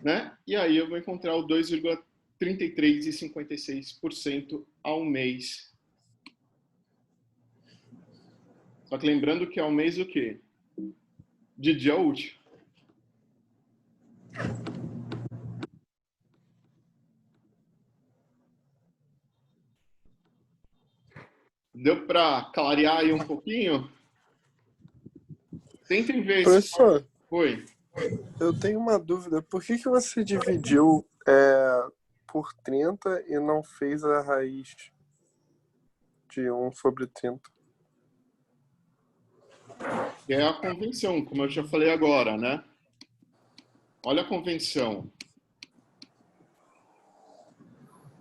né, e aí eu vou encontrar o 2,3356% ao mês. Só que lembrando que ao mês o quê? De dia útil. Deu para clarear aí um pouquinho? Tentem ver. Professor, Oi. eu tenho uma dúvida. Por que você dividiu por 30 e não fez a raiz de 1 sobre 30? É a convenção, como eu já falei agora, né? Olha a convenção.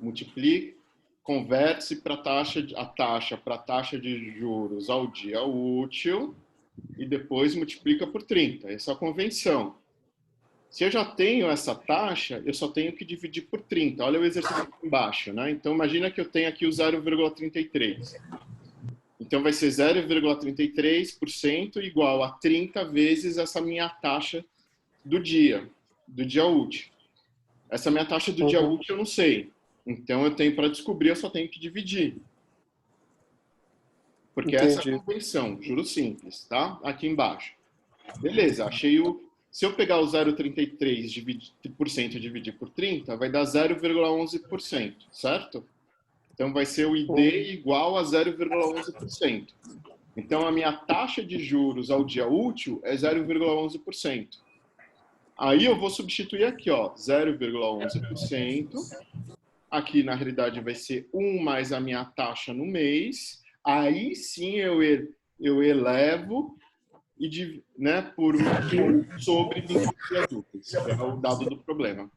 Multiplica, converte-se para a taxa de juros ao dia útil e depois multiplica por 30. Essa é a convenção. Se eu já tenho essa taxa, eu só tenho que dividir por 30. Olha o exercício aqui embaixo, né? Então, imagina que eu tenho aqui o 0,33. Então, vai ser 0,33% igual a 30 vezes essa minha taxa do dia útil. Essa minha taxa do dia útil eu não sei. Então, eu tenho para descobrir, eu só tenho que dividir. Porque essa é a Entendi. convenção, juros simples, tá? Aqui embaixo. Beleza, achei o... Se eu pegar o 0,33% e dividir por 30, vai dar 0,11%, certo? Então vai ser o ID igual a 0,11%. Então a minha taxa de juros ao dia útil é 0,11%. Aí eu vou substituir aqui, ó, 0,11%. Aqui, na realidade, vai ser 1 mais a minha taxa no mês. Aí sim eu elevo e, né, por 1 sobre 20 dias úteis, que é o dado do problema.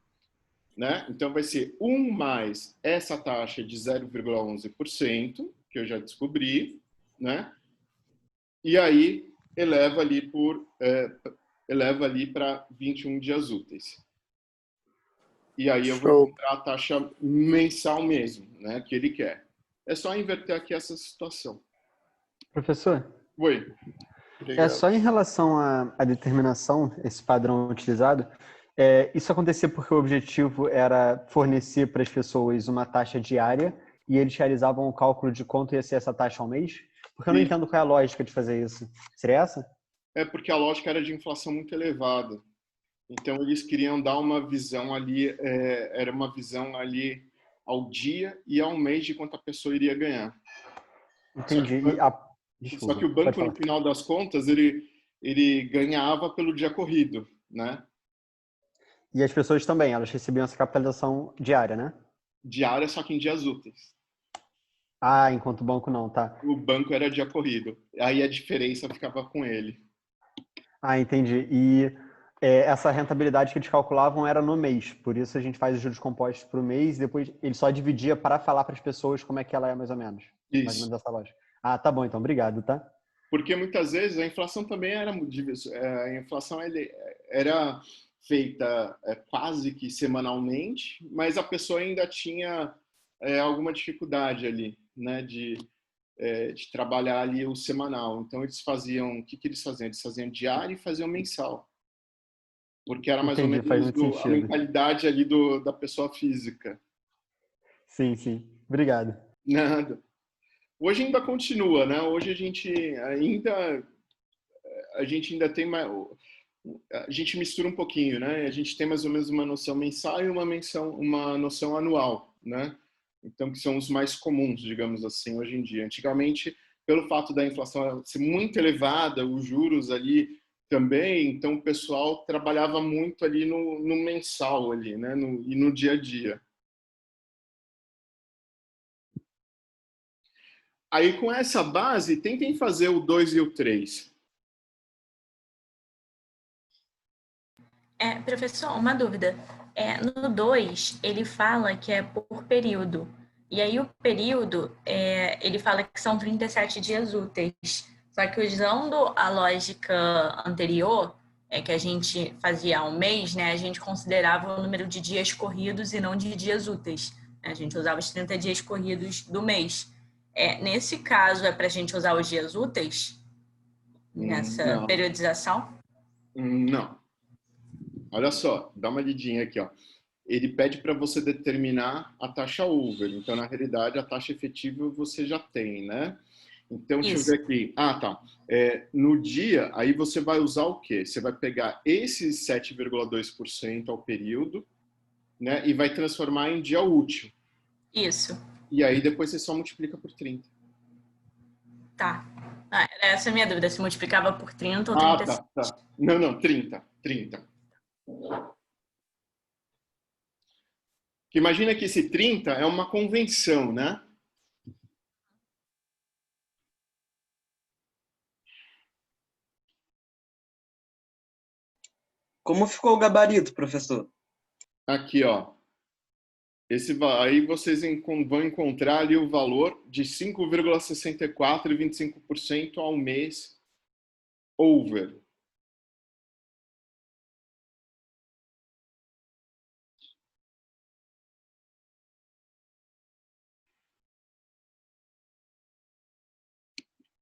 Né? Então vai ser 1 mais essa taxa de 0,11%, que eu já descobri, né? E aí eleva ali para 21 dias úteis. E aí eu vou encontrar a taxa mensal mesmo, né, que ele quer. É só inverter aqui essa situação. Professor? Oi. É só em relação à determinação, esse padrão utilizado, isso acontecia porque o objetivo era fornecer para as pessoas uma taxa diária e eles realizavam o cálculo de quanto ia ser essa taxa ao mês? Porque eu não entendo qual é a lógica de fazer isso. Seria essa? É porque a lógica era de inflação muito elevada. Então, eles queriam dar uma visão ali, era uma visão ali ao dia e ao mês de quanto a pessoa iria ganhar. Entendi. Só que o banco, no final das contas, ele ganhava pelo dia corrido, né? E as pessoas também, elas recebiam essa capitalização diária, né? Diária, só que em dias úteis. Ah, enquanto o banco não, tá. O banco era dia corrido. Aí a diferença ficava com ele. Ah, entendi. E essa rentabilidade que eles calculavam era no mês. Por isso a gente faz os juros compostos para o mês e depois ele só dividia para falar para as pessoas como é que ela é mais ou menos. Isso. Mais ou menos essa lógica. Ah, tá bom, então. Obrigado, tá? Porque muitas vezes a inflação também era... A inflação era feita quase que semanalmente, mas a pessoa ainda tinha alguma dificuldade ali, né, de trabalhar ali o semanal. Então eles faziam... O que eles faziam? Eles faziam diário e faziam mensal. Porque era mais ou menos a mentalidade ali da pessoa física. Sim, sim. Obrigado. Nada. Hoje ainda continua, né? Hoje a gente ainda tem mais... A gente mistura um pouquinho, né? A gente tem mais ou menos uma noção mensal e uma noção anual, né? Então, que são os mais comuns, digamos assim, hoje em dia. Antigamente, pelo fato da inflação ser muito elevada, os juros ali também, então o pessoal trabalhava muito ali no mensal ali, né? E no dia a dia. Aí com essa base, tentem fazer o 2 e o 3. Professor, uma dúvida. No 2, ele fala que é por período. E aí o período, ele fala que são 37 dias úteis. Só que usando a lógica anterior, que a gente fazia ao mês, né, a gente considerava o número de dias corridos e não de dias úteis. A gente usava os 30 dias corridos do mês. Nesse caso, é para a gente usar os dias úteis? Nessa periodização? Não. Olha só, dá uma lidinha aqui, ó. Ele pede para você determinar a taxa over. Então, na realidade, a taxa efetiva você já tem, né? Então, deixa eu ver aqui. Ah, tá. No dia, aí você vai usar o quê? Você vai pegar esses 7,2% ao período, né? E vai transformar em dia útil. Isso. E aí, depois você só multiplica por 30. Tá. Essa é a minha dúvida, se multiplicava por 30 ou 37. Tá. Não, 30. Imagina que esse 30 é uma convenção, né? Como ficou o gabarito, professor? Aqui, ó. Aí vocês vão encontrar ali o valor de 5,64 e 25% ao mês over.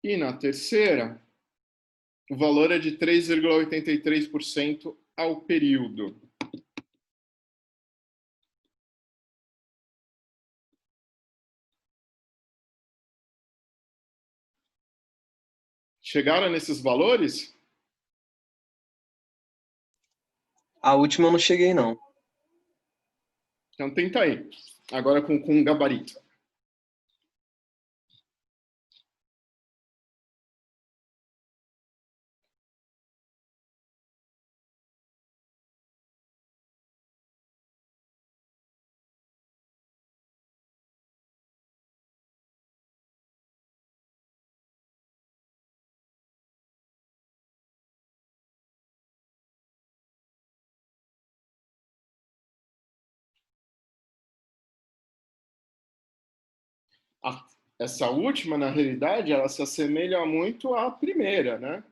E na terceira, o valor é de 3,83% ao período. Chegaram nesses valores? A última eu não cheguei, não. Então tenta aí. Agora com gabarito. Essa última, na realidade, ela se assemelha muito à primeira, né?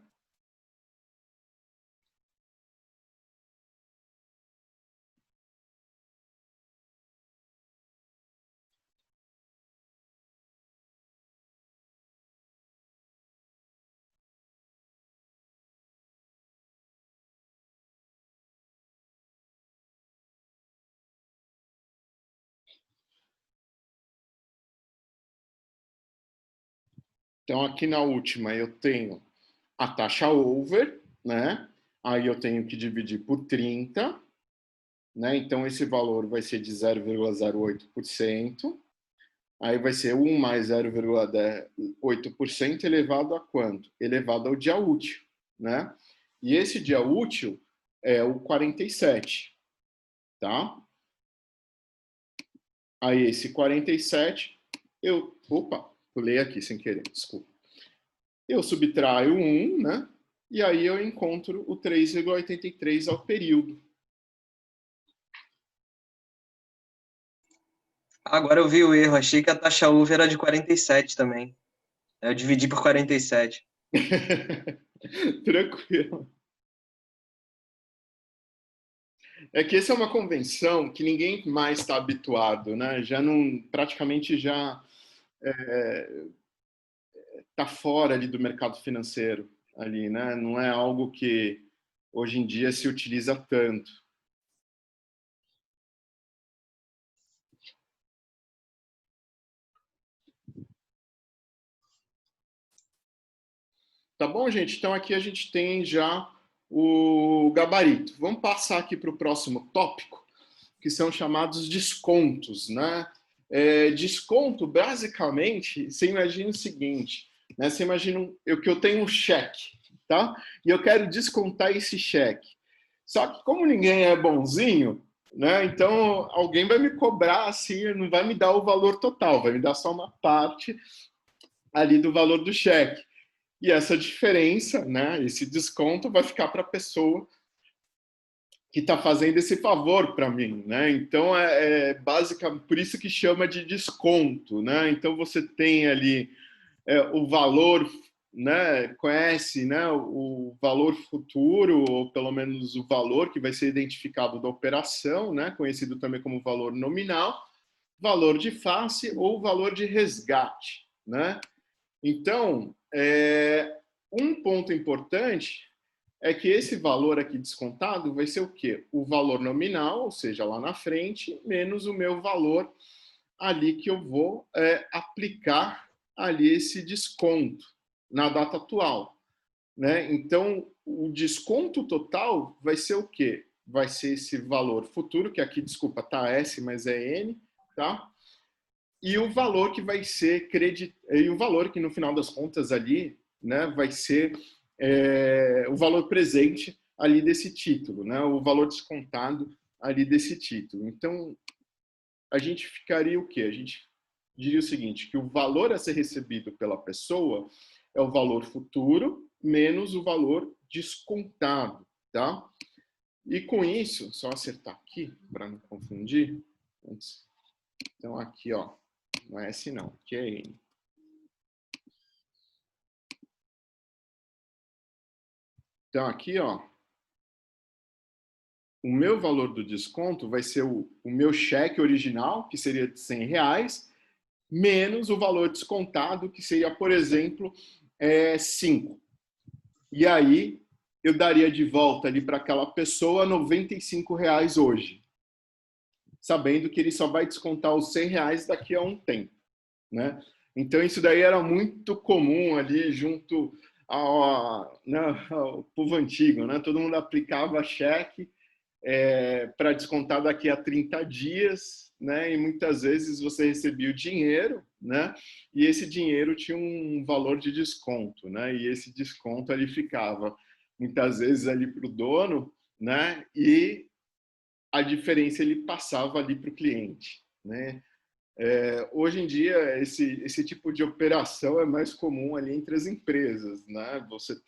Então, aqui na última, eu tenho a taxa over, né? Aí eu tenho que dividir por 30, né? Então, esse valor vai ser de 0,08%. Aí vai ser 1 mais 0,8% elevado a quanto? Elevado ao dia útil, né? E esse dia útil é o 47, tá? Aí esse 47, Opa, pulei aqui sem querer, desculpa. Eu subtraio 1, né? E aí eu encontro o 3,83 ao período. Agora eu vi o erro. Achei que a taxa uva era de 47 também. Eu dividi por 47. Tranquilo. É que essa é uma convenção que ninguém mais está habituado, né? Já não, praticamente já está fora ali do mercado financeiro ali, né? Não é algo que hoje em dia se utiliza tanto. Tá bom, gente? Então aqui a gente tem já o gabarito. Vamos passar aqui para o próximo tópico, que são chamados descontos, né? Desconto, basicamente, você imagina o seguinte, né? Você imagina que eu tenho um cheque, tá? E eu quero descontar esse cheque. Só que como ninguém é bonzinho, né? Então alguém vai me cobrar assim, não vai me dar o valor total, vai me dar só uma parte ali do valor do cheque. E essa diferença, né, esse desconto vai ficar para a pessoa que está fazendo esse favor para mim, né? Então basicamente por isso que chama de desconto, né? Então você tem ali o valor, né? Conhece, né? O valor futuro ou pelo menos o valor que vai ser identificado da operação, né? Conhecido também como valor nominal, valor de face ou valor de resgate, né? Então, um ponto importante é que esse valor aqui descontado vai ser o quê? O valor nominal, ou seja, lá na frente, menos o meu valor ali que eu vou aplicar ali esse desconto na data atual, né? Então, o desconto total vai ser o quê? Vai ser esse valor futuro, que aqui, desculpa, tá S, mas é N, tá? E o valor que vai ser e o valor que no final das contas ali, né, vai ser o valor presente ali desse título, né, o valor descontado ali desse título. Então, a gente ficaria o quê? A gente diria o seguinte, que o valor a ser recebido pela pessoa é o valor futuro menos o valor descontado, tá? E com isso, só acertar aqui para não confundir. Então aqui, ó, não é S não, aqui é N. Então aqui, ó, o meu valor do desconto vai ser o meu cheque original, que seria de R$100, menos o valor descontado, que seria, por exemplo, 5. E aí eu daria de volta ali para aquela pessoa R$95 hoje, sabendo que ele só vai descontar os R$100 daqui a um tempo, né? Então isso daí era muito comum ali junto ao povo antigo, né? Todo mundo aplicava cheque para descontar daqui a 30 dias, né? E muitas vezes você recebia o dinheiro, né? E esse dinheiro tinha um valor de desconto, né? E esse desconto ali ficava muitas vezes ali para o dono, né? E a diferença ele passava ali para o cliente, né? Hoje em dia esse tipo de operação é mais comum ali entre as empresas, né? Você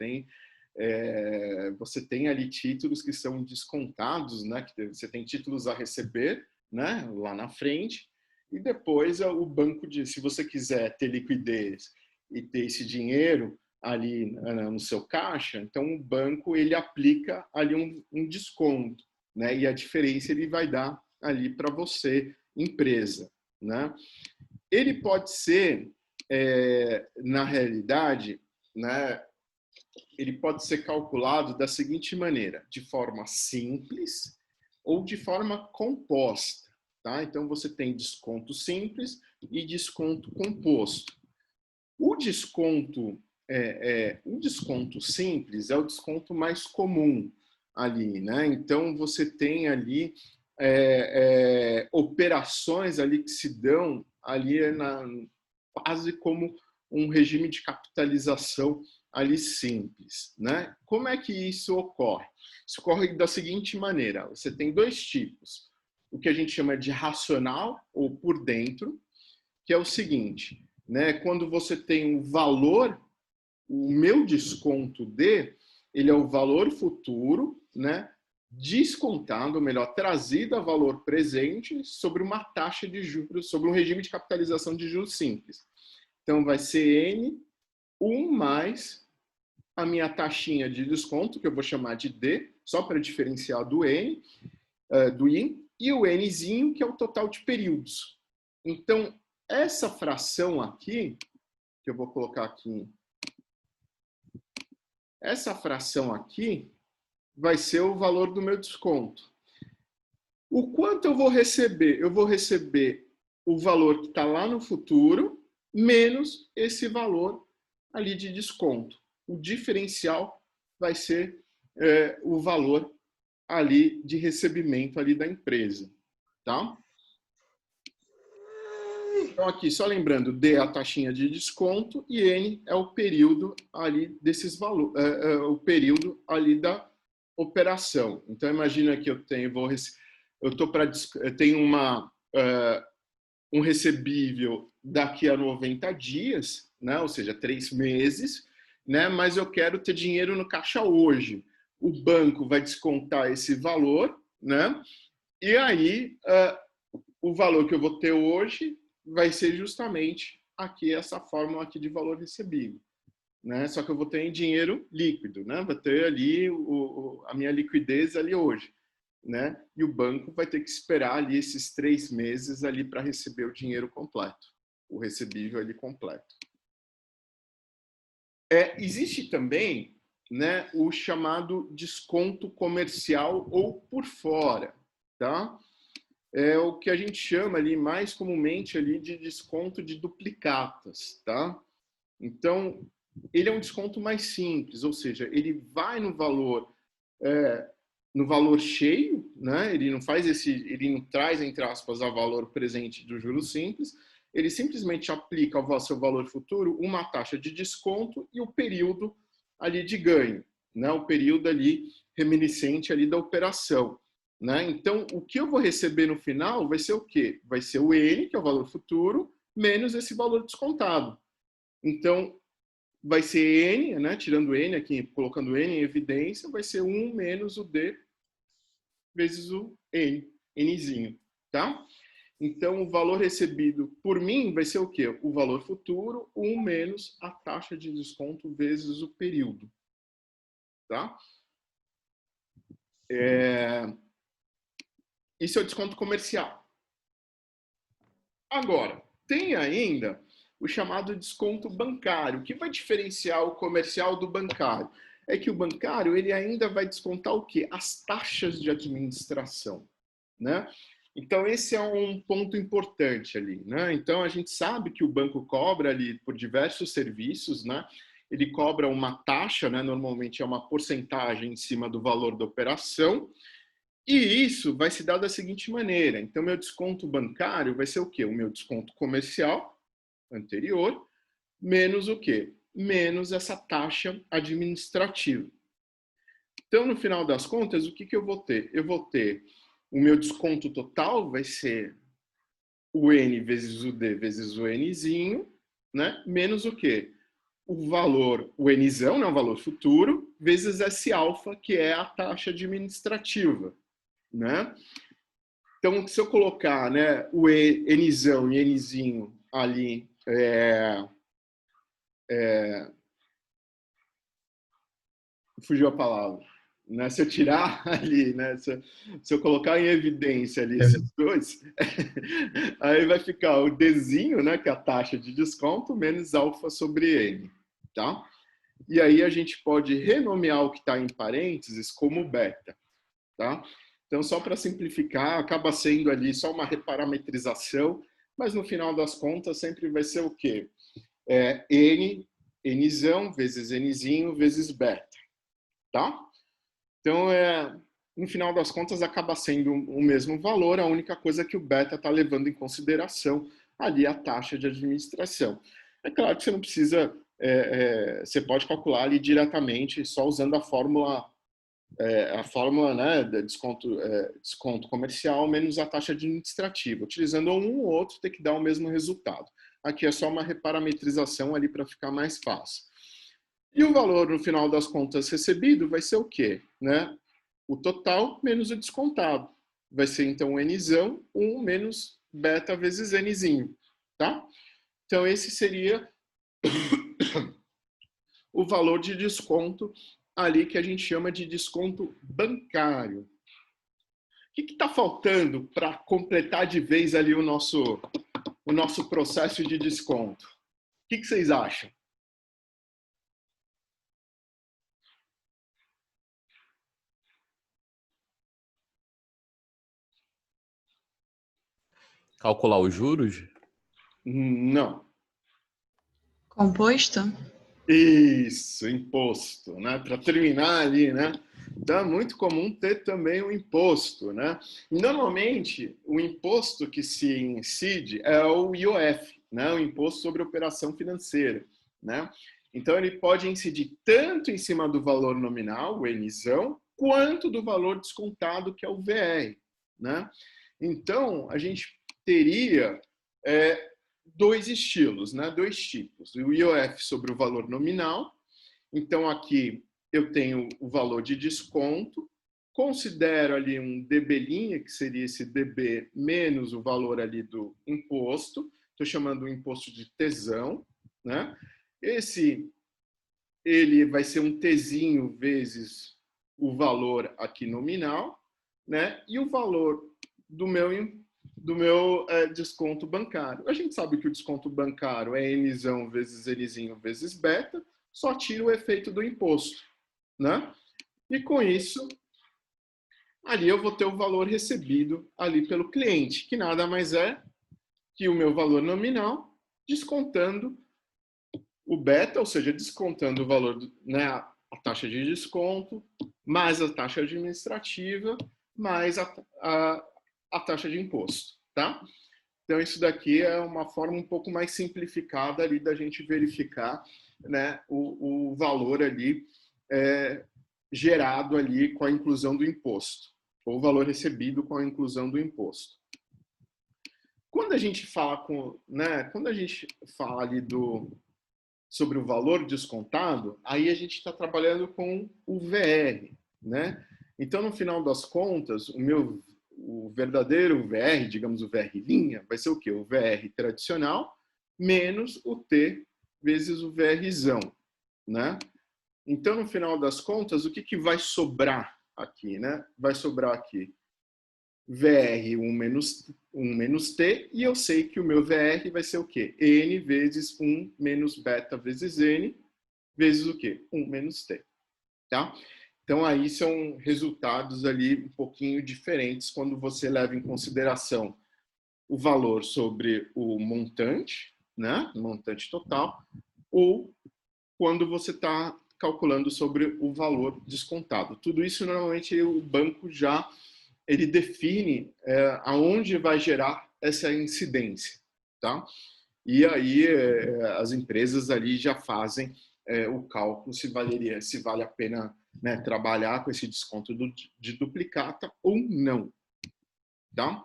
tem ali títulos que são descontados, né? Você tem títulos a receber, né? Lá na frente, e depois o banco se você quiser ter liquidez e ter esse dinheiro ali no seu caixa, então o banco ele aplica ali um desconto, né? E a diferença ele vai dar ali para você, empresa, né? Ele pode ser, na realidade, né? Ele pode ser calculado da seguinte maneira, de forma simples ou de forma composta, tá? Então você tem desconto simples e desconto composto. O desconto simples é o desconto mais comum ali, né? Então você tem ali operações ali que se dão ali quase como um regime de capitalização ali simples, né? Como é que isso ocorre? Isso ocorre da seguinte maneira: você tem dois tipos, o que a gente chama de racional ou por dentro, que é o seguinte, né? Quando você tem um valor, o meu desconto ele é o valor futuro, né? Descontado, ou melhor, trazido a valor presente sobre uma taxa de juros, sobre um regime de capitalização de juros simples. Então vai ser N1 mais a minha taxinha de desconto, que eu vou chamar de D, só para diferenciar do N, do IN, e o Nzinho, que é o total de períodos. Então, essa fração aqui, que eu vou colocar aqui, essa fração aqui vai ser o valor do meu desconto. O quanto eu vou receber? Eu vou receber o valor que está lá no futuro, menos esse valor ali de desconto. O diferencial vai ser o valor ali de recebimento ali da empresa, tá? Então aqui, só lembrando, D é a taxinha de desconto e N é o período ali desses valores, o período ali da operação. Então imagina que eu tenho um recebível daqui a 90 dias, né? Ou seja, 3 meses, né? Mas eu quero ter dinheiro no caixa hoje. O banco vai descontar esse valor, né? E aí o valor que eu vou ter hoje vai ser justamente aqui essa fórmula aqui de valor recebível, né? Só que eu vou ter em dinheiro líquido, né? Vou ter ali a minha liquidez ali hoje, né? E o banco vai ter que esperar ali esses 3 meses ali para receber o dinheiro completo, o recebível ali completo. Existe também, né, o chamado desconto comercial ou por fora, tá? É o que a gente chama ali mais comumente ali de desconto de duplicatas, tá? Então, ele é um desconto mais simples, ou seja, ele vai no valor cheio, né? Ele não traz, entre aspas, a valor presente do juros simples, ele simplesmente aplica ao seu valor futuro uma taxa de desconto e o período ali de ganho, né? O período ali reminiscente ali da operação, né? Então, o que eu vou receber no final vai ser o quê? Vai ser o N, que é o valor futuro, menos esse valor descontado. Então, vai ser N, né? Tirando N aqui, colocando N em evidência, vai ser 1 menos o D vezes o N, Nzinho, tá? Então, o valor recebido por mim vai ser o quê? O valor futuro, 1 menos a taxa de desconto vezes o período, tá? Isso é o desconto comercial. Agora, tem ainda o chamado desconto bancário. O que vai diferenciar o comercial do bancário? É que o bancário ele ainda vai descontar o quê? As taxas de administração, né? Então, esse é um ponto importante ali, né? Então, a gente sabe que o banco cobra ali por diversos serviços, né? ele cobra uma taxa, né? Normalmente é uma porcentagem em cima do valor da operação, e isso vai se dar da seguinte maneira. Então, meu desconto bancário vai ser o quê? O meu desconto comercial anterior, menos o quê? Menos essa taxa administrativa. Então, no final das contas, o que eu vou ter? Eu vou ter o meu desconto total, vai ser o N vezes o D vezes o Nzinho, né? Menos o quê? O valor, o Nzão, né? O valor futuro, vezes S alfa, que é a taxa administrativa, né? Então, se eu colocar, né, o Nzão e Nzinho ali, fugiu a palavra, né? Se eu tirar ali, né? Se eu colocar em evidência ali esses dois, aí vai ficar o Dzinho, né? Que é a taxa de desconto, menos alfa sobre N, tá? E aí a gente pode renomear o que está em parênteses como beta, tá? Então, só para simplificar, acaba sendo ali só uma reparametrização, mas no final das contas sempre vai ser o quê? Nzão vezes Nzinho vezes beta, tá? Então, no final das contas, acaba sendo o mesmo valor, a única coisa que o beta está levando em consideração ali a taxa de administração. É claro que você não precisa, você pode calcular ali diretamente só usando a fórmula, né, de desconto comercial menos a taxa administrativa. Utilizando um ou outro, tem que dar o mesmo resultado. Aqui é só uma reparametrização ali para ficar mais fácil. E o valor, no final das contas, recebido vai ser o quê? Né? O total menos o descontado. Vai ser, então, o Nzão, 1 menos beta vezes Nzinho. Tá? Então, esse seria o valor de desconto ali que a gente chama de desconto bancário. O que está faltando para completar de vez ali o nosso processo de desconto? O que vocês acham? Calcular os juros? Não. Composto? Isso, imposto, né? Para terminar ali, né? Então é muito comum ter também o imposto, né? E, normalmente, o imposto que se incide é o IOF, né? O Imposto sobre Operação Financeira, né? Então ele pode incidir tanto em cima do valor nominal, o Nzão, quanto do valor descontado, que é o VR, né? Então, a gente teria dois estilos, né? Dois tipos. O IOF sobre o valor nominal. Então, aqui eu tenho o valor de desconto, considero ali um DB', que seria esse DB menos o valor ali do imposto. Estou chamando o imposto de Tzão, né? Ele vai ser um Tzinho vezes o valor aqui nominal, né? E o valor do meu desconto bancário. A gente sabe que o desconto bancário é Nzão vezes Nzinho vezes beta, só tira o efeito do imposto, né? E com isso, ali eu vou ter o valor recebido ali pelo cliente, que nada mais é que o meu valor nominal descontando o beta, ou seja, descontando o valor, né, a taxa de desconto, mais a taxa administrativa, mais a taxa de imposto, tá? Então, isso daqui é uma forma um pouco mais simplificada ali da gente verificar, né, o valor ali gerado ali com a inclusão do imposto, ou o valor recebido com a inclusão do imposto. Quando a gente fala quando a gente fala ali sobre o valor descontado, aí a gente está trabalhando com o VR, né? Então, no final das contas, o verdadeiro VR, digamos o VR', vai ser o quê? O VR tradicional menos o T vezes o VRzão, né? Então, no final das contas, o que vai sobrar aqui, né? Vai sobrar aqui VR 1 menos T, e eu sei que o meu VR vai ser o quê? N vezes 1 menos beta vezes N, vezes o quê? 1 menos T, tá? Então, aí são resultados ali um pouquinho diferentes quando você leva em consideração o valor sobre o montante, né? O montante total, ou quando você está calculando sobre o valor descontado. Tudo isso, normalmente, o banco já ele define aonde vai gerar essa incidência, tá? E aí as empresas ali já fazem o cálculo se vale a pena, né, trabalhar com esse desconto de duplicata ou não, tá?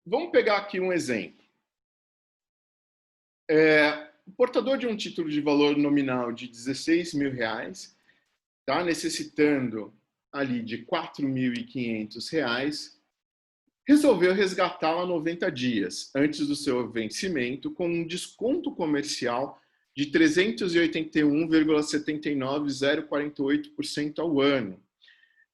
Vamos pegar aqui um exemplo. O portador de um título de valor nominal de R$16 mil está necessitando ali de R$4.500, resolveu resgatá-lo a 90 dias antes do seu vencimento com um desconto comercial de 381,79048% ao ano.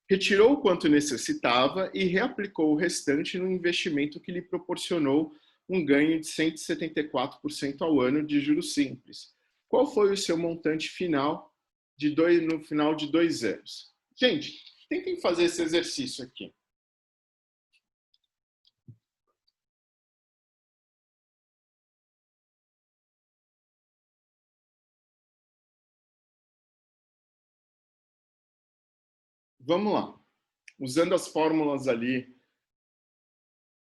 Retirou o quanto necessitava e reaplicou o restante no investimento que lhe proporcionou um ganho de 174% ao ano de juros simples. Qual foi o seu montante final no final de 2 anos? Gente, tentem fazer esse exercício aqui. Vamos lá. Usando as fórmulas ali,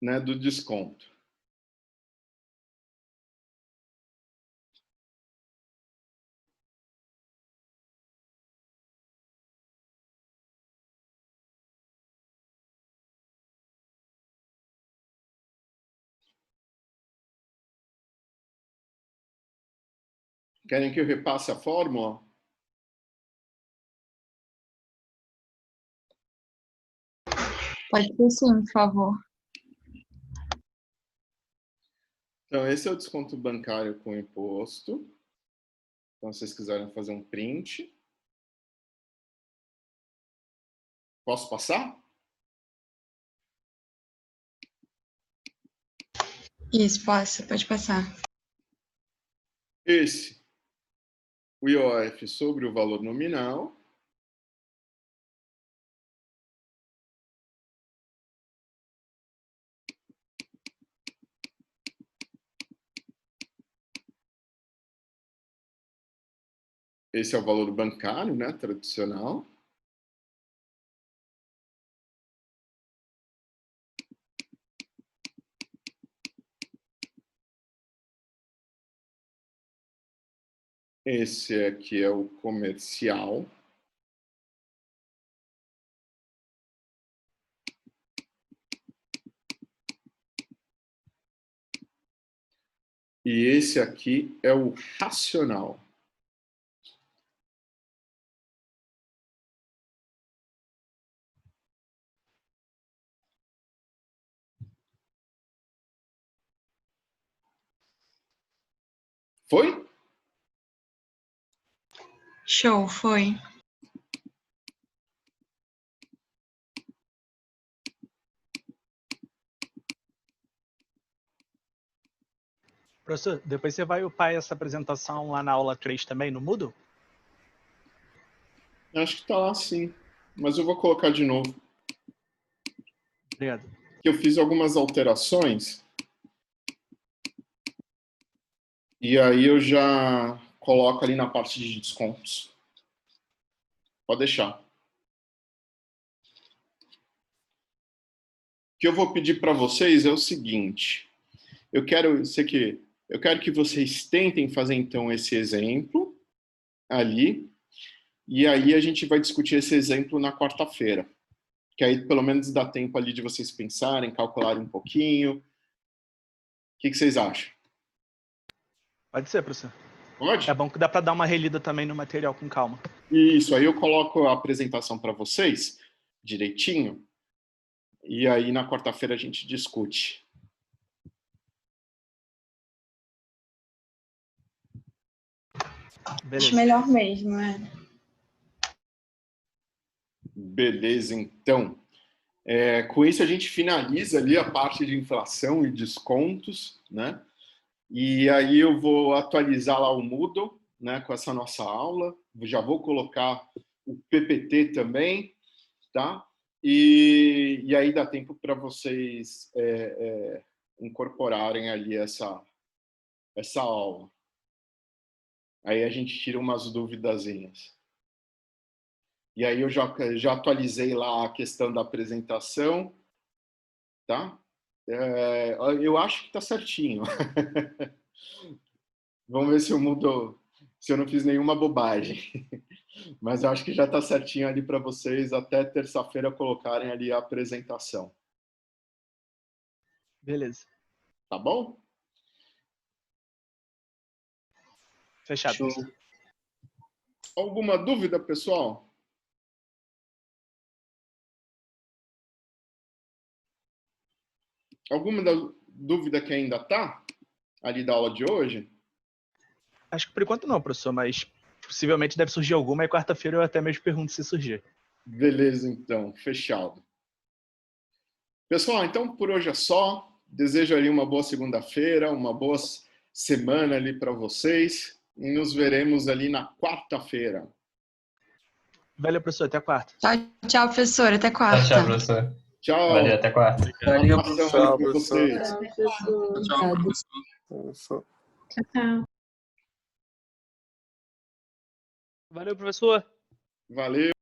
né, do desconto. Querem que eu repasse a fórmula? Pode ser sim, por favor. Então, esse é o desconto bancário com imposto. Então, se vocês quiserem fazer um print. Posso passar? Isso, pode passar. Esse, o IOF sobre o valor nominal. Esse é o valor bancário, né, tradicional. Esse aqui é o comercial. E esse aqui é o racional. Foi? Show, foi. Professor, depois você vai upar essa apresentação lá na aula 3 também, no Moodle? Acho que está lá sim, mas eu vou colocar de novo. Obrigado. Eu fiz algumas alterações e aí eu já coloco ali na parte de descontos. Pode deixar. O que eu vou pedir para vocês é o seguinte. Eu quero que vocês tentem fazer então esse exemplo ali. E aí a gente vai discutir esse exemplo na quarta-feira. Que aí pelo menos dá tempo ali de vocês pensarem, calcularem um pouquinho. O que vocês acham? Pode ser, professor. Pode? É bom que dá para dar uma relida também no material com calma. Isso, aí eu coloco a apresentação para vocês direitinho. E aí na quarta-feira a gente discute. Beleza. Acho melhor mesmo, Beleza, então. Com isso a gente finaliza ali a parte de inflação e descontos, né? E aí eu vou atualizar lá o Moodle, né, com essa nossa aula. Já vou colocar o PPT também, tá? E aí dá tempo para vocês incorporarem ali essa aula. Aí a gente tira umas duvidazinhas. E aí eu já atualizei lá a questão da apresentação, tá? Eu acho que está certinho. Vamos ver se eu mudo, se eu não fiz nenhuma bobagem. Mas eu acho que já está certinho ali para vocês até terça-feira colocarem ali a apresentação. Beleza. Tá bom? Fechado. Show. Alguma dúvida, pessoal? Alguma dúvida que ainda tá ali da aula de hoje? Acho que por enquanto não, professor, mas possivelmente deve surgir alguma e quarta-feira eu até mesmo pergunto se surgir. Beleza, então. Fechado. Pessoal, então por hoje é só. Desejo ali uma boa segunda-feira, uma boa semana ali para vocês. E nos veremos ali na quarta-feira. Valeu, professor. Até quarta. Tchau, professor. Até quarta. Tchau, professor. Tchau. Valeu, até quarta. Valeu, Tchau, professor. vocês. Tchau, professor. Tchau. Valeu, professor. Valeu.